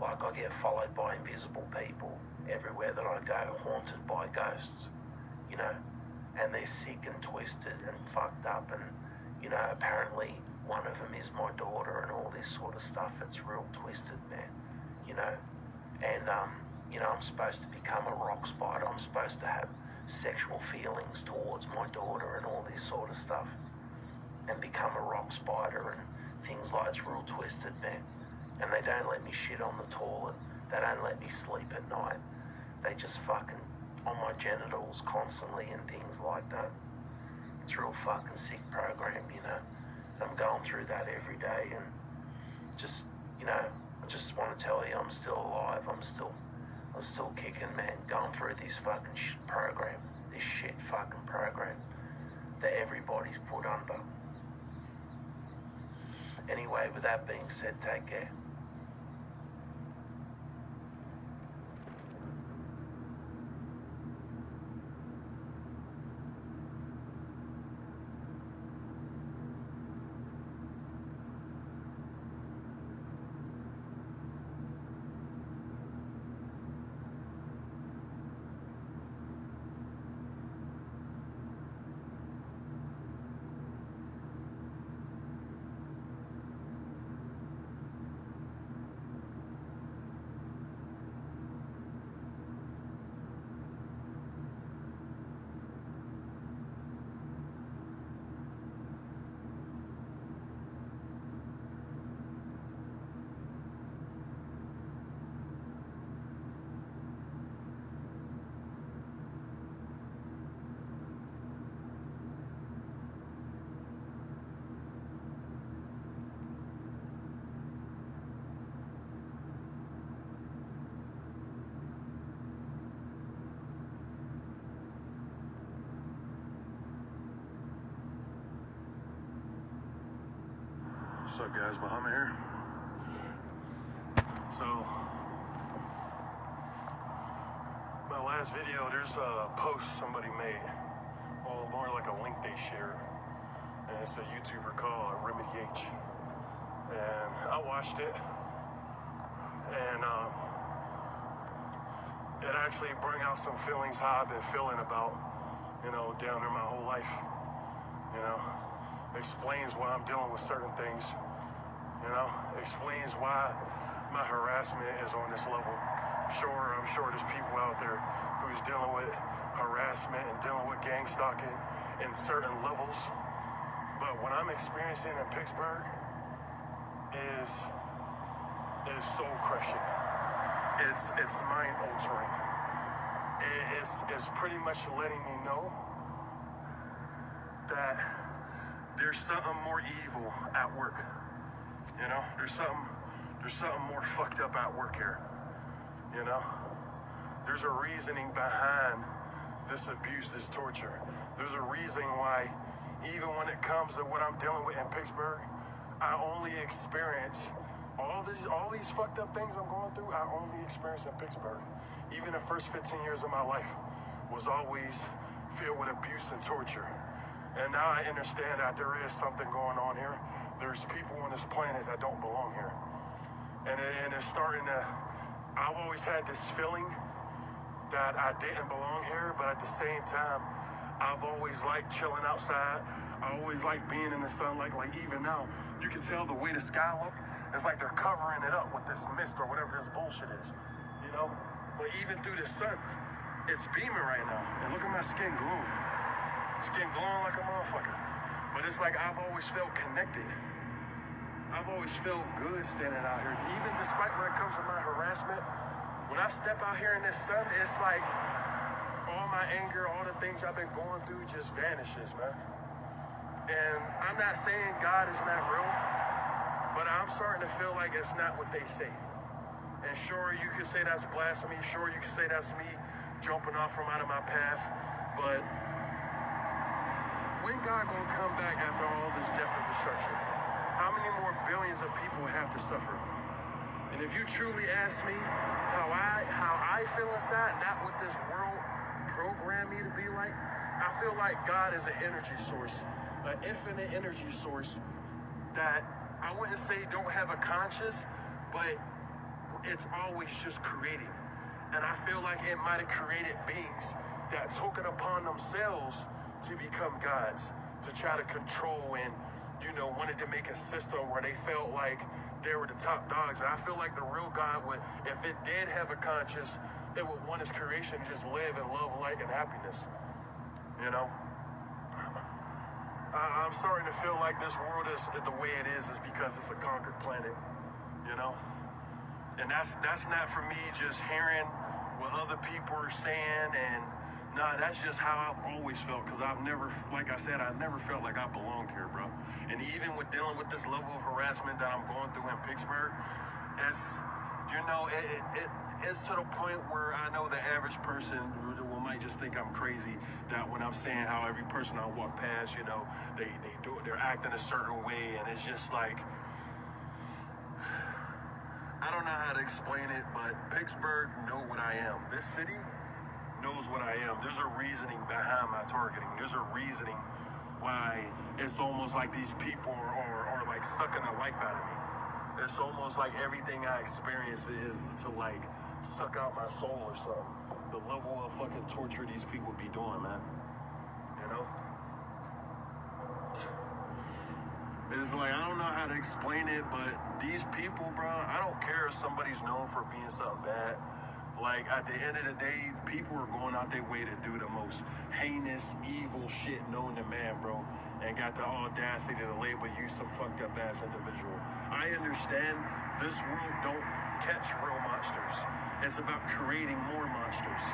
I get followed by invisible people everywhere that I go, haunted by ghosts, and they're sick and twisted and fucked up. And, apparently one of them is my daughter and all this sort of stuff. It's real twisted, man, And, I'm supposed to become a rock spider. I'm supposed to have sexual feelings towards my daughter and all this sort of stuff. And become a rock spider and things like it's real twisted, man. And they don't let me shit on the toilet. They don't let me sleep at night. They just fucking on my genitals constantly and things like that. It's a real fucking sick program, I'm going through that every day and just, I just want to tell you I'm still alive. I'm still kicking, man, going through this fucking program, this shit fucking program that everybody's put under. Anyway, with that being said, take care. What's up, guys? Muhammad here. So, my last video, there's a post somebody made, well, more like a link they shared, and it's a YouTuber called Remedy H. And I watched it, and it actually brought out some feelings how I've been feeling about, down there my whole life. Explains why I'm dealing with certain things. Explains why my harassment is on this level. I'm sure there's people out there who's dealing with harassment and dealing with gang stalking in certain levels. But what I'm experiencing in Pittsburgh is soul crushing. It's mind altering. It's pretty much letting me know that there's something more evil at work. There's something more fucked up at work here. There's a reasoning behind this abuse, this torture. There's a reason why, even when it comes to what I'm dealing with in Pittsburgh, I only experience all these fucked up things I'm going through. I only experience in Pittsburgh. Even the first 15 years of my life was always filled with abuse and torture. And now I understand that there is something going on here. There's people on this planet that don't belong here. And it's starting to, I've always had this feeling that I didn't belong here, but at the same time, I've always liked chilling outside. I always liked being in the sunlight, like even now, you can tell the way the sky look, it's like they're covering it up with this mist or whatever this bullshit is, But even through the sun, it's beaming right now. And look at my skin glowing. Skin glowing like a motherfucker. But it's like I've always felt connected. I've always felt good standing out here. Even despite when it comes to my harassment, when I step out here in this sun, it's like all my anger, all the things I've been going through just vanishes, man. And I'm not saying God is not real, but I'm starting to feel like it's not what they say. And sure, you could say that's blasphemy. Sure, you could say that's me jumping off from out of my path. But when God gonna come back after all this death and destruction? How many more billions of people have to suffer? And if you truly ask me how I feel inside, not what this world programmed me to be like, I feel like God is an energy source, an infinite energy source that I wouldn't say don't have a conscience, but it's always just creating. And I feel like it might have created beings that took it upon themselves to become gods, to try to control and, wanted to make a system where they felt like they were the top dogs. And I feel like the real God would, if it did have a conscience, it would want its creation to just live in love, light, and happiness. I'm starting to feel like this world is the way it is because it's a conquered planet, And that's not for me just hearing what other people are saying, and that's just how I've always felt, because I've never, like I said, I never felt like I belonged here, bro. And even with dealing with this level of harassment that I'm going through in Pittsburgh, it's, it's to the point where I know the average person might just think I'm crazy, that when I'm saying how every person I walk past, they're acting a certain way, and it's just like, I don't know how to explain it, but Pittsburgh know what I am. This city knows what I am. There's a reasoning behind my targeting. There's a reasoning why it's almost like these people are like sucking the life out of me. It's almost like everything I experience is to like suck out my soul or something. The level of fucking torture these people be doing, man. It's like, I don't know how to explain it, but these people, bro, I don't care if somebody's known for being something bad. Like, at the end of the day, people are going out their way to do the most heinous, evil shit known to man, bro, and got the audacity to label you some fucked up ass individual. I understand this world don't catch real monsters. It's about creating more monsters.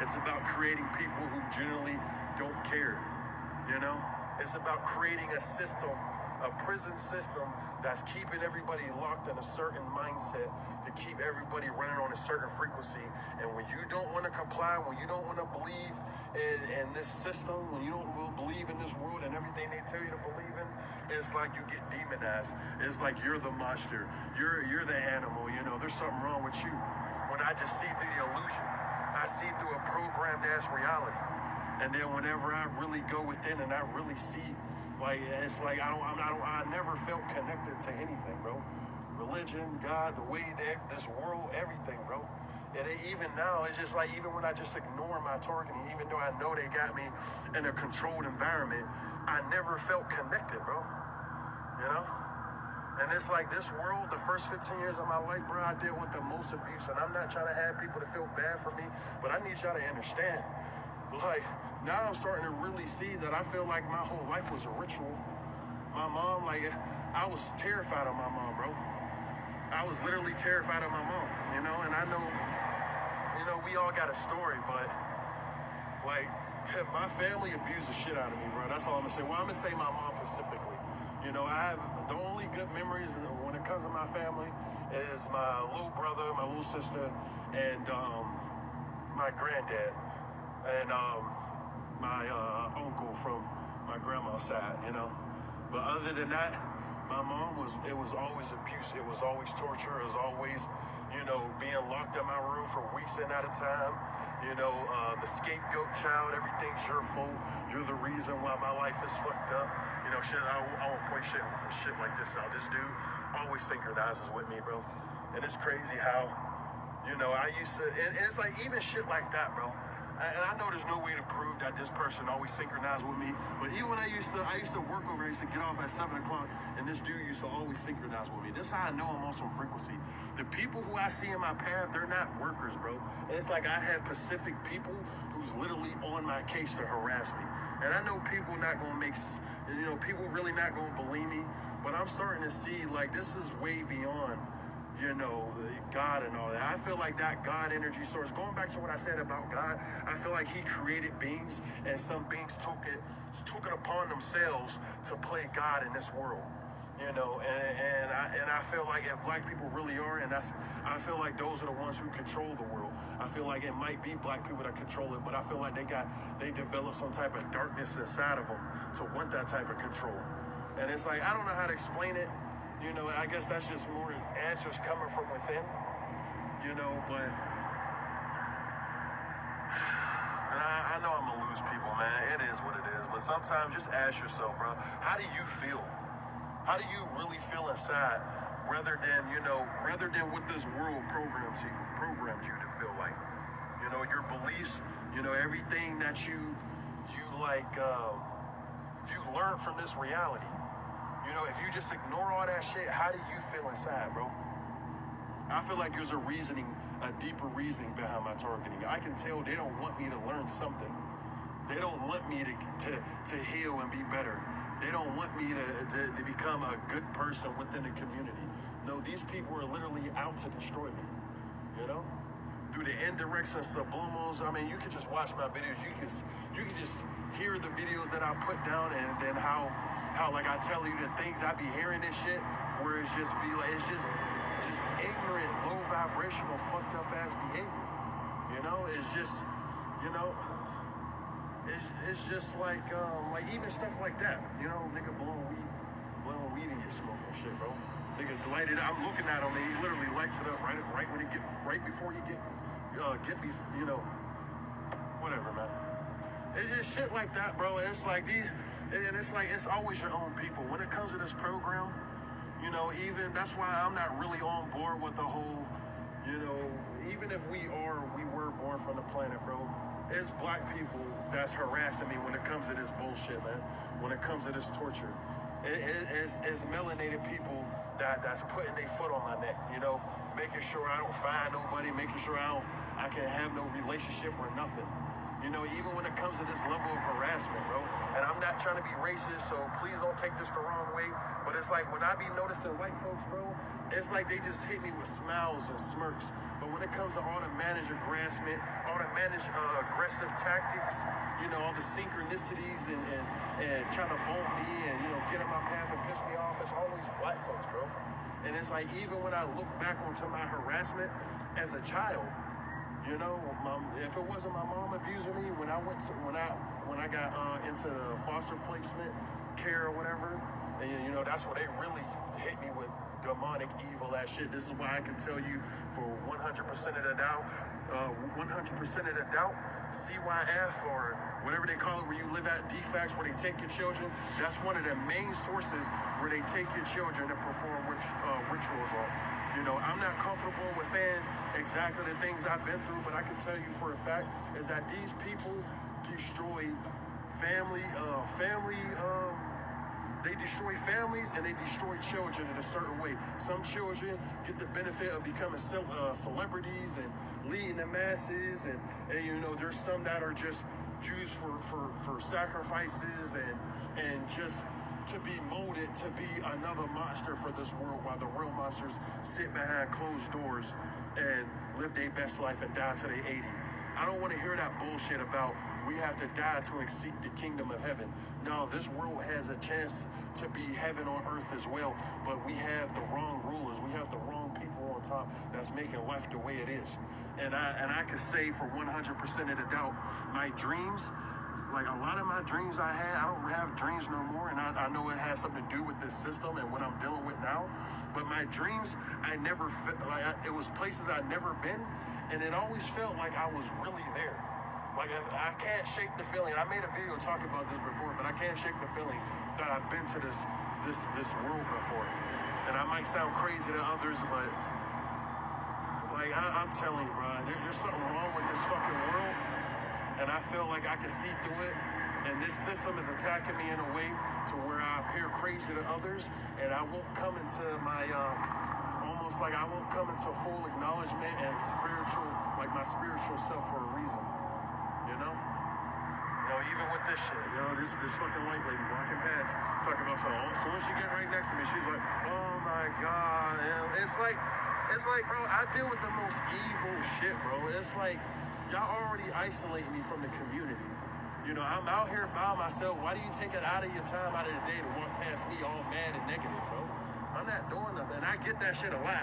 It's about creating people who generally don't care, It's about creating a system, a prison system that's keeping everybody locked in a certain mindset, to keep everybody running on a certain frequency. And when you don't want to comply, when you don't want to believe And this system, when you don't believe in this world and everything they tell you to believe in, it's like you get demonized. It's like you're the monster. You're the animal. You know, there's something wrong with you. When I just see through the illusion, I see through a programmed ass reality. And then whenever I really go within and I really see, like it's like I never felt connected to anything, bro. Religion, God, the way that this world, everything, bro. And even now, it's just like, even when I just ignore my targeting, even though I know they got me in a controlled environment, I never felt connected, bro. You know? And it's like this world, the first 15 years of my life, bro, I dealt with the most abuse. And I'm not trying to have people to feel bad for me, but I need y'all to understand. Like, now I'm starting to really see that I feel like my whole life was a ritual. My mom, like, I was terrified of my mom, bro. I was literally terrified of my mom, you know, and I know, you know, we all got a story, but, like, my family abused the shit out of me, bro. That's all I'm gonna say. Well, I'm gonna say my mom specifically. You know, I have the only good memories when it comes to my family is my little brother, my little sister, and my granddad, and my uncle from my grandma's side, you know. But other than that, my mom it was always abuse. It was always torture. It was always, you know, being locked in my room for weeks and at a time. You know, the scapegoat child, everything's your fault. You're the reason why my life is fucked up. You know, shit, I won't point shit like this out. This dude always synchronizes with me, bro. And it's crazy how, you know, I used to, and it's like even shit like that, bro. And I know there's no way to prove that this person always synchronized with me, but even when I used to work over, I used to get off at 7 o'clock, and this dude used to always synchronize with me. This is how I know I'm on some frequency. The people who I see in my path, they're not workers, bro. It's like I have Pacific people who's literally on my case to harass me. And I know people not gonna you know, people really not gonna believe me, but I'm starting to see, like, this is way beyond, you know, God and all that. I feel like that God energy source, going back to what I said about God, I feel like he created beings, and some beings took it upon themselves to play God in this world. You know, and I feel like if black people really are, and I feel like those are the ones who control the world. I feel like it might be black people that control it, but I feel like they developed some type of darkness inside of them to want that type of control. And it's like, I don't know how to explain it. You know, I guess that's just more answers coming from within, you know, but and I know I'm gonna lose people, man. It is what it is. But sometimes just ask yourself, bro, how do you feel? How do you really feel inside rather than what this world programs you to feel like? You know, your beliefs, you know, everything that you learn from this reality. You know, if you just ignore all that shit, how do you feel inside, bro? I feel like there's a deeper reasoning behind my targeting. I can tell they don't want me to learn something. They don't want me to heal and be better. They don't want me to become a good person within the community. No, these people are literally out to destroy me, you know? Through the indirects and subliminals. I mean, you can just watch my videos. You can just hear the videos that I put down, and then how like I tell you the things I be hearing and shit, where it's just ignorant, low vibrational, fucked up ass behavior. You know, it's just, you know, it's just like even stuff like that. You know, nigga blowing weed in your smoke and shit, bro. Nigga light it. I'm looking at him, and he literally lights it up right before you get me, you know, whatever, man. It's just shit like that, bro. It's like it's always your own people. When it comes to this program, you know, even that's why I'm not really on board with the whole, you know, even if we were born from the planet, bro. It's black people that's harassing me when it comes to this bullshit, man. When it comes to this torture, it's melanated people that's putting their foot on my neck, you know, making sure I don't find nobody, making sure I can have no relationship or nothing. You know, even when it comes to this level of harassment, bro. And I'm not trying to be racist, so please don't take this the wrong way. But it's like when I be noticing white folks, bro, it's like they just hit me with smiles and smirks. But when it comes to all the managed harassment, all the managed aggressive tactics, you know, all the synchronicities and trying to bump me and, you know, get in my path and piss me off, it's always black folks, bro. And it's like even when I look back onto my harassment as a child, You know, if it wasn't my mom abusing me when I got into foster placement care or whatever, and you know that's where they really hit me with demonic evil ass shit. This is why I can tell you for 100% of the doubt, 100% of the doubt, CYF or whatever they call it, where you live at defects, where they take your children. That's one of the main sources where they take your children to perform rituals on. You know, I'm not comfortable with saying exactly the things I've been through, but I can tell you for a fact is that these people destroy they destroy families and they destroy children in a certain way. Some children get the benefit of becoming celebrities and leading the masses, and you know, there's some that are just used for sacrifices and just to be molded to be another monster for this world, while the real monsters sit behind closed doors and live their best life and die till they 80. I don't want to hear that bullshit about we have to die to seek the kingdom of heaven. No, this world has a chance to be heaven on earth as well, but we have the wrong rulers. We have the wrong people on top that's making life the way it is. And I can say for 100% of the doubt, my dreams, like a lot of my dreams I had, I don't have dreams no more, and I know it has something to do with this system and what I'm dealing with now. But my dreams, I never it was places I'd never been, and it always felt like I was really there. Like I can't shake the feeling. I made a video talking about this before, but I can't shake the feeling that I've been to this world before. And I might sound crazy to others, but like I'm telling you, bro, there's something wrong with this fucking world, and I feel like I can see through it. And this system is attacking me in a way to where I appear crazy to others, and I won't come into my almost like I won't come into full acknowledgement and my spiritual self for a reason. You know? You know, even with this shit, you know, this fucking white lady walking past, talking about something. As soon as she get right next to me, she's like, oh my God. And it's like, bro, I deal with the most evil shit, bro. It's like, y'all already isolate me from the community. You know, I'm out here by myself. Why do you take it out of your time out of the day to walk past me all mad and negative, bro? I'm not doing nothing. I get that shit a lot.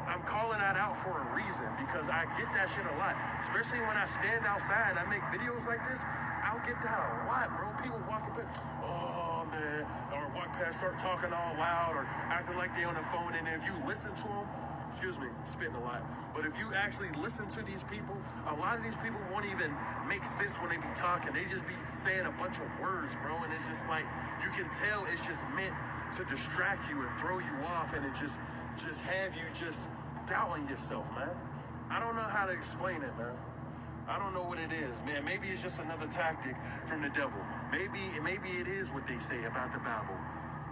I'm calling that out for a reason, because I get that shit a lot. Especially when I stand outside and I make videos like this, I'll get that a lot, bro. People walking past, oh man, or walk past, start talking all loud, or acting like they on the phone. And if you listen to them, excuse me, spitting a lot, but if you actually listen to these people, a lot of these people won't even make sense when they be talking. They just be saying a bunch of words, bro, and it's just like, you can tell it's just meant to distract you and throw you off, and it just have you just doubting yourself, man. I don't know how to explain it, man. I don't know what it is, man. Maybe it's just another tactic from the devil. Maybe it is what they say about the Bible.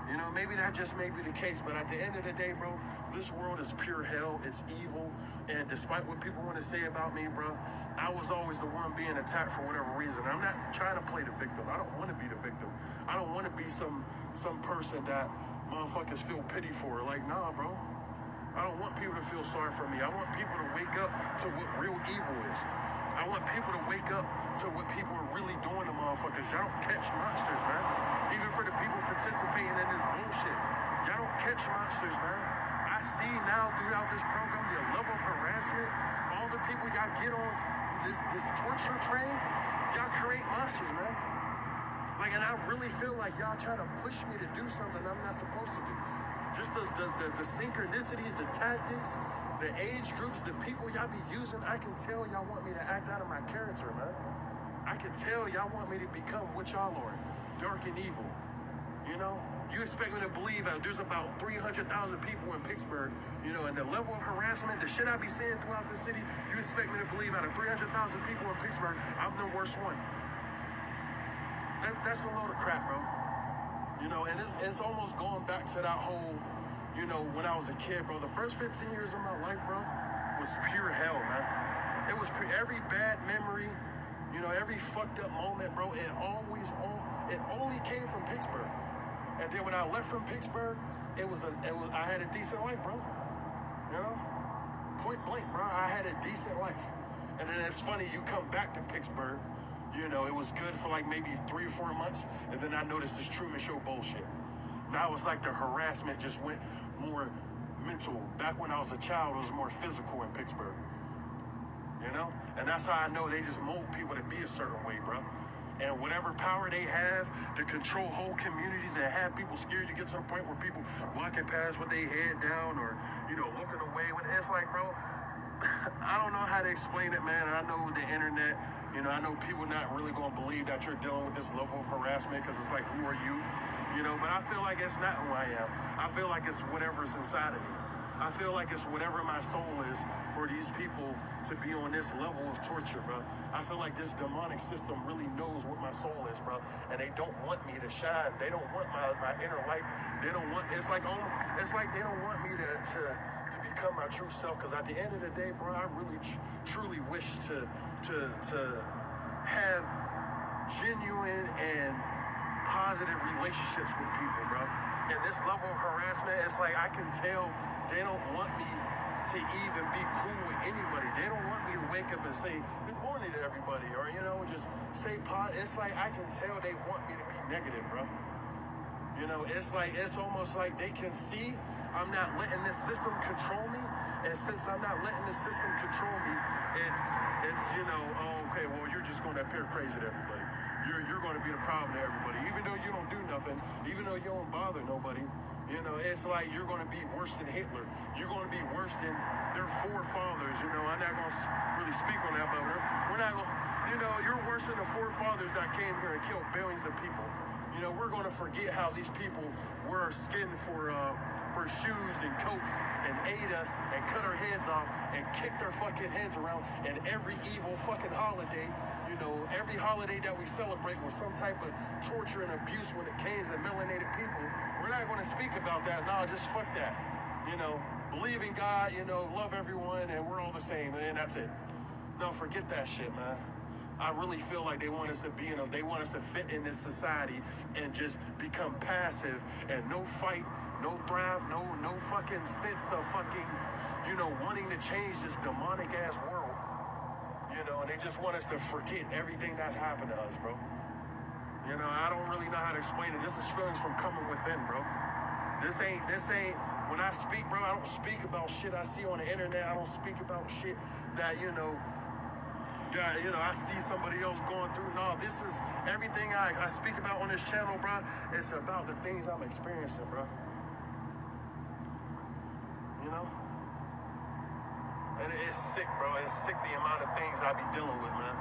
You know, maybe that just may be the case, but at the end of the day, bro, this world is pure hell. It's evil, and despite what people want to say about me, bro, I was always the one being attacked for whatever reason. I'm not trying to play the victim. I don't want to be the victim. I don't want to be some person that motherfuckers feel pity for. Like, nah, bro. I don't want people to feel sorry for me. I want people to wake up to what real evil is. I want people to wake up to what people are really doing to motherfuckers. Y'all don't catch monsters, man. Even for the people participating in this bullshit, y'all don't catch monsters, man. I see now throughout this program the level of harassment, all the people y'all get on this torture train, y'all create monsters, man. Like, and I really feel like y'all trying to push me to do something I'm not supposed to do. Just the synchronicities, the tactics, the age groups, the people y'all be using, I can tell y'all want me to act out of my character, man. I can tell y'all want me to become what y'all are, dark and evil. You know? You expect me to believe that there's about 300,000 people in Pittsburgh, you know, and the level of harassment, the shit I be seeing throughout the city, you expect me to believe out of 300,000 people in Pittsburgh, I'm the worst one. That's a load of crap, bro. You know, and it's almost going back to that whole, you know, when I was a kid, bro. The first 15 years of my life, bro, was pure hell, man. It was every bad memory, you know, every fucked up moment, bro. It only came from Pittsburgh. And then when I left from Pittsburgh, I had a decent life, bro. You know, point blank, bro. I had a decent life. And then it's funny, you come back to Pittsburgh. You know, it was good for like maybe 3 or 4 months, and then I noticed this Truman Show bullshit. Now it's like the harassment just went more mental. Back when I was a child, it was more physical in Pittsburgh. you know? And that's how I know they just mold people to be a certain way, bro. And whatever power they have to control whole communities and have people scared, you get to the point where people walking past with their head down or, you know, looking away. When it's like, bro, I don't know how to explain it, man. And I know the internet, you know, I know people not really going to believe that you're dealing with this level of harassment because it's like, who are you? You know, but I feel like it's not who I am. I feel like it's whatever's inside of me. I feel like it's whatever my soul is for these people to be on this level of torture, bro. I feel like this demonic system really knows what my soul is, bro. And they don't want me to shine. They don't want my inner light. They don't want, it's like they don't want me to become my true self. Because at the end of the day, bro, I really truly wish to have genuine and positive relationships with people, bro. And this level of harassment, it's like I can tell they don't want me to even be cool with anybody. They don't want me to wake up and say good morning to everybody, or, you know, just say it's like I can tell they want me to be negative, bro. You know, it's like, it's almost like they can see I'm not letting this system control me, and since I'm not letting this system control me, it's you know, oh, okay, well, you're just going to appear crazy to everybody. You're going to be the problem to everybody, even though you don't do nothing, even though you don't bother nobody. You know, it's like you're going to be worse than Hitler. You're going to be worse than their forefathers. You know, I'm not going to really speak on that, but we're not going to, you know, you're worse than the forefathers that came here and killed billions of people. You know, we're going to forget how these people wore skin for shoes and coats and ate us and cut our heads off and kicked our fucking heads around. And every evil fucking holiday, you know, every holiday that we celebrate was some type of torture and abuse when it came to melanated people. We're not going to speak about that. No, just fuck that. You know, believe in God, you know, love everyone, and we're all the same, and that's it. No, forget that shit, man. I really feel like they want us to be they want us to fit in this society and just become passive and no fight, no thrive, no fucking sense of fucking, you know, wanting to change this demonic ass world. You know, and they just want us to forget everything that's happened to us, bro. You know, I don't really know how to explain it. This is feelings from coming within, bro. This ain't, when I speak, bro, I don't speak about shit I see on the internet. I don't speak about shit that, you know, I see somebody else going through. No, this is everything I speak about on this channel, bro. It's about the things I'm experiencing, bro. You know? And it's sick, bro. It's sick the amount of things I be dealing with, man.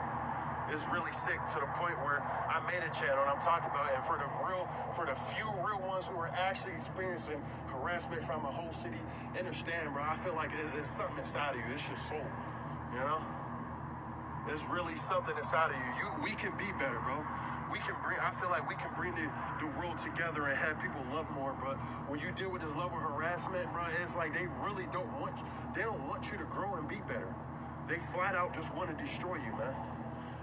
It's really sick to the point where I made a channel and I'm talking about it. And for the few real ones who are actually experiencing harassment from a whole city, understand, bro. I feel like it's something inside of you. It's your soul, you know? There's really something inside of you. We can be better, bro. I feel like we can bring the world together and have people love more, bro. When you deal with this level of harassment, bro, it's like they really don't want you to grow and be better. They flat out just want to destroy you, man.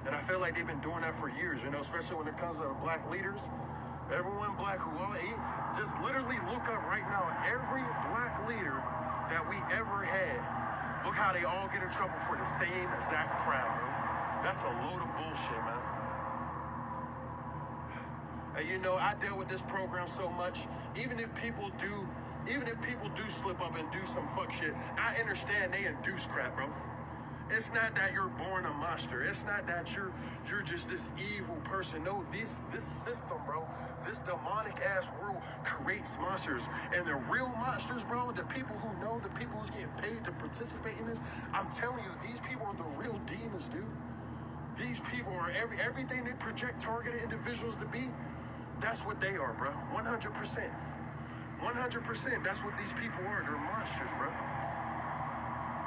And I feel like they've been doing that for years, you know, especially when it comes to the black leaders. Everyone black who all eat, just literally look up right now, every black leader that we ever had, look how they all get in trouble for the same exact crime, bro. That's a load of bullshit, man. And you know, I dealt with this program so much, even if people do slip up and do some fuck shit, I understand they induce crap, bro. It's not that you're born a monster. It's not that you're just this evil person. No, this system, bro, this demonic ass world creates monsters. And the real monsters, bro, the people who know, the people who's getting paid to participate in this, I'm telling you, these people are the real demons, dude. These people are everything they project targeted individuals to be, that's what they are, bro. 100%. 100%. That's what these people are. They're monsters, bro.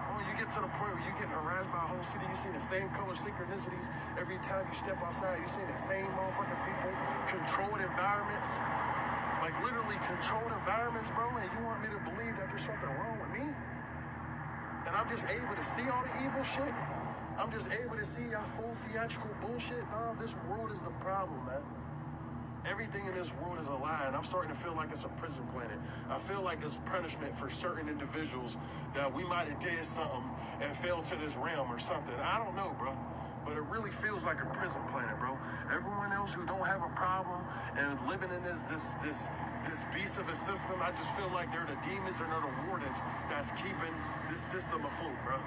Oh, you get to the point where you're getting harassed by a whole city. You see the same color synchronicities every time you step outside. You see the same motherfucking people, controlled environments. Like literally controlled environments, bro. And you want me to believe that there's something wrong with me? And I'm just able to see all the evil shit? I'm just able to see y'all full theatrical bullshit? No, this world is the problem, man. Everything in this world is a lie, and I'm starting to feel like it's a prison planet. I feel like it's punishment for certain individuals that we might have did something and fell to this realm or something. I don't know, bro. But it really feels like a prison planet, bro. Everyone else who don't have a problem and living in this beast of a system, I just feel like they're the demons and they're the wardens that's keeping this system afloat, bro.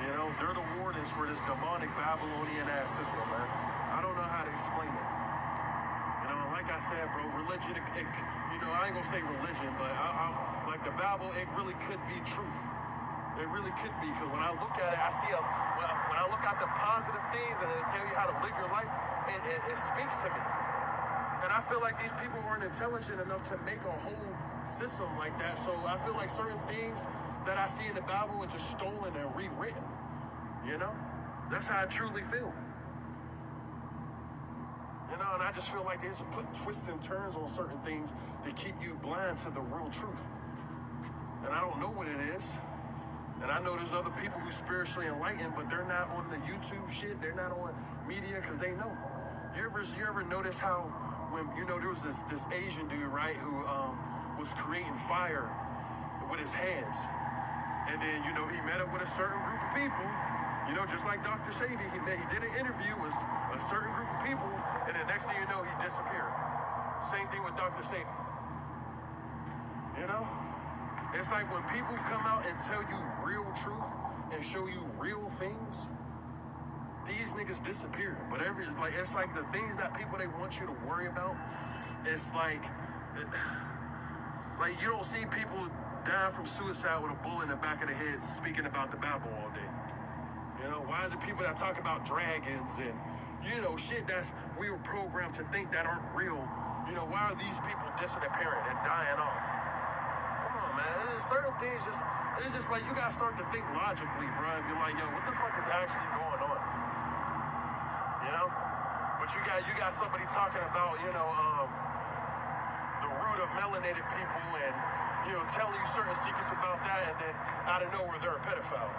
You know, they're the wardens for this demonic Babylonian ass system, man. I don't know how to explain it. You know, like I said, bro, religion, you know, I ain't gonna say religion, but like the Bible, it really could be truth. It really could be, because when I look at it, I see when I look at the positive things and it tell you how to live your life, it speaks to me. And I feel like these people aren't intelligent enough to make a whole system like that. So I feel like certain things that I see in the Bible are just stolen and rewritten. You know? That's how I truly feel. You know, and I just feel like they just put twists and turns on certain things to keep you blind to the real truth. And I don't know what it is. And I know there's other people who spiritually enlightened, but they're not on the YouTube shit. They're not on media because they know. You ever notice how when, you know, there was this Asian dude, right, who was creating fire with his hands. And then, you know, he met up with a certain group of people, you know, just like Dr. Sebi. He did an interview with a certain group of people, and the next thing you know, he disappeared. Same thing with Dr. Sebi. You know? It's like when people come out and tell you real truth and show you real things, these niggas disappear. But it's like the things that people they want you to worry about, it's like you don't see people dying from suicide with a bullet in the back of the head speaking about the Bible all day. You know, why is it people that talk about dragons and, you know, shit that's we were programmed to think that aren't real? You know, why are these people disappearing and dying off? Come on, man. There's certain things it's just like you gotta start to think logically, bro, and be like, yo, what the fuck is actually going on? You know? But you got somebody talking about, you know, the root of melanated people and, you know, telling you certain secrets about that, and then out of nowhere they're a pedophile.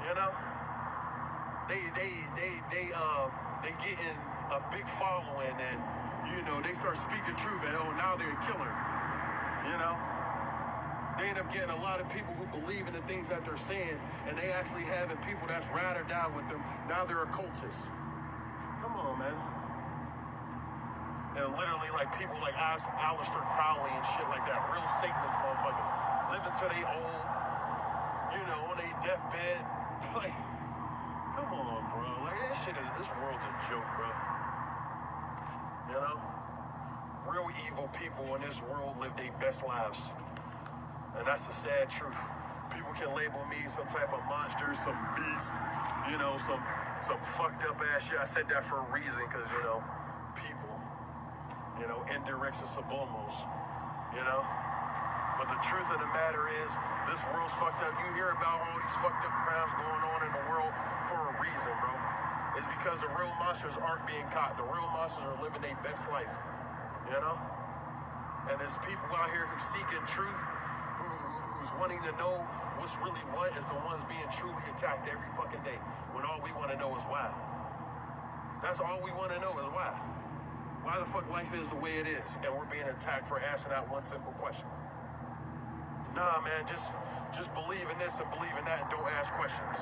You know? They get in a big following, and, you know, they start speaking truth, and oh, now they're a killer. You know? They end up getting a lot of people who believe in the things that they're saying, and they actually having people that's ride or die with them. Now they're occultists. Come on, man. And literally, like, people like Aleister Crowley and shit like that, real Satanist motherfuckers, living till they old, you know, on their deathbed. Like, come on, bro. Like, this world's a joke, bro. You know? Real evil people in this world live their best lives. And that's the sad truth. People can label me some type of monster, some beast, you know, some fucked up ass shit. I said that for a reason, because, you know, people. You know, indirects and subliminals, you know? But the truth of the matter is, this world's fucked up. You hear about all these fucked up crimes going on in the world for a reason, bro. It's because the real monsters aren't being caught. The real monsters are living their best life, you know? And there's people out here who's seeking truth, who's wanting to know what's really what, is the ones being truly attacked every fucking day, when all we want to know is why. That's all we want to know is why. Why the fuck life is the way it is, and we're being attacked for asking that one simple question. Nah, man, just believe in this and believe in that and don't ask questions,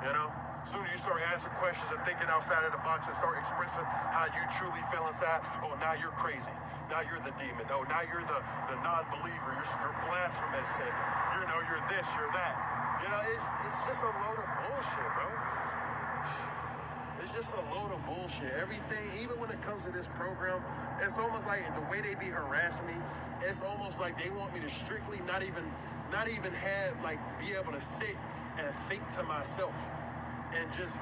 you know? As soon as you start asking questions and thinking outside of the box and start expressing how you truly feel inside, oh, now you're crazy. Now you're the demon. Oh, now you're the non-believer. You're blasphemous, and, you know, you're this, you're that. You know, it's just a load of bullshit, bro. It's just a load of bullshit. Everything, even when it comes to this program, it's almost like the way they be harassing me, it's almost like they want me to strictly not even have, like, be able to sit and think to myself and just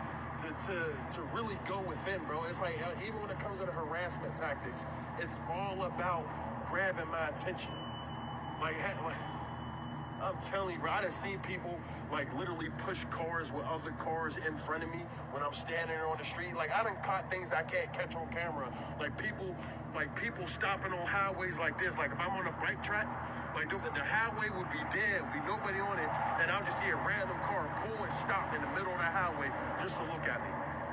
to really go within, bro. It's like, even when it comes to the harassment tactics, it's all about grabbing my attention. Like I'm telling you, bro, I done seen people, like, literally push cars with other cars in front of me when I'm standing there on the street. Like, I done caught things I can't catch on camera. Like people stopping on highways like this. Like, if I'm on a bike track, like, the highway would be dead, would be nobody on it, and I'll just see a random car pull and stop in the middle of the highway just to look at me.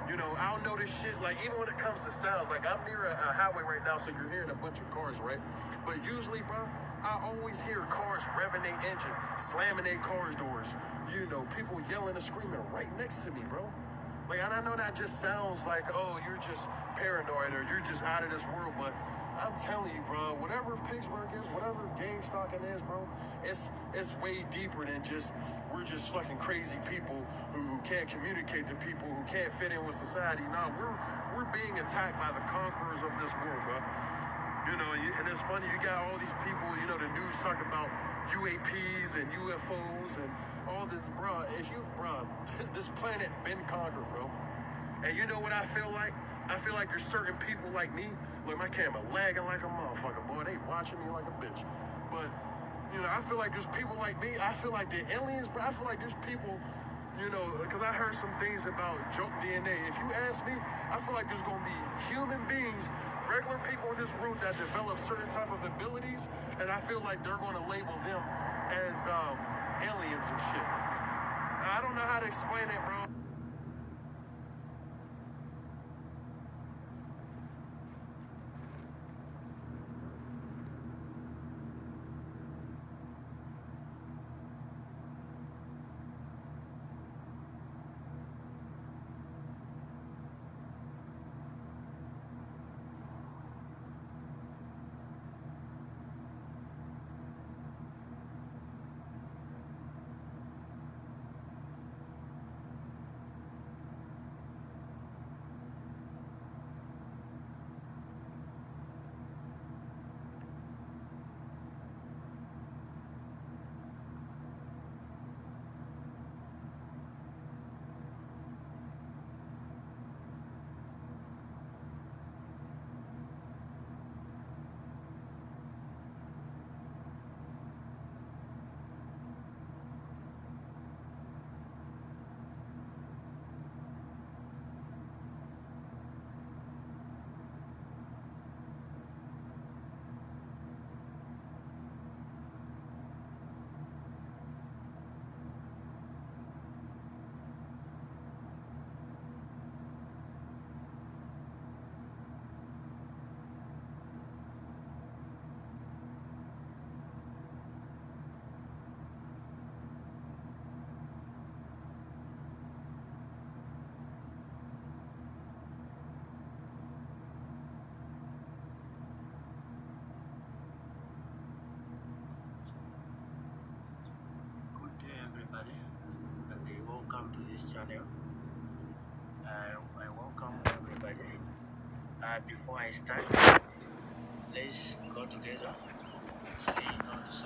You know, I'll know this shit, like, even when it comes to sounds, like, I'm near a highway right now, so you're hearing a bunch of cars, right? But usually, bro, I always hear cars revving their engine, slamming their car doors. You know, people yelling and screaming right next to me, bro. Like, and I know that just sounds like, oh, you're just paranoid or you're just out of this world, but I'm telling you, bro, whatever Pittsburgh is, whatever gang stalking is, bro, it's way deeper than just we're just fucking crazy people who can't communicate to people, who can't fit in with society. No, we're being attacked by the conquerors of this world, bro. You know, and it's funny, you got all these people, you know, the news talk about UAPs and UFOs and all this, bro. This planet been conquered, bro. And you know what I feel like? I feel like there's certain people like me. Look, my camera lagging like a motherfucker, boy. They watching me like a bitch. But, you know, I feel like there's people like me. I feel like they're aliens, but I feel like there's people, you know, because I heard some things about joke DNA. If you ask me, I feel like there's going to be human beings, regular people in this room that develop certain type of abilities, and I feel like they're going to label them as aliens and shit. I don't know how to explain it, bro. Welcome to this channel. I welcome everybody. Before I start, let's go together. Say no to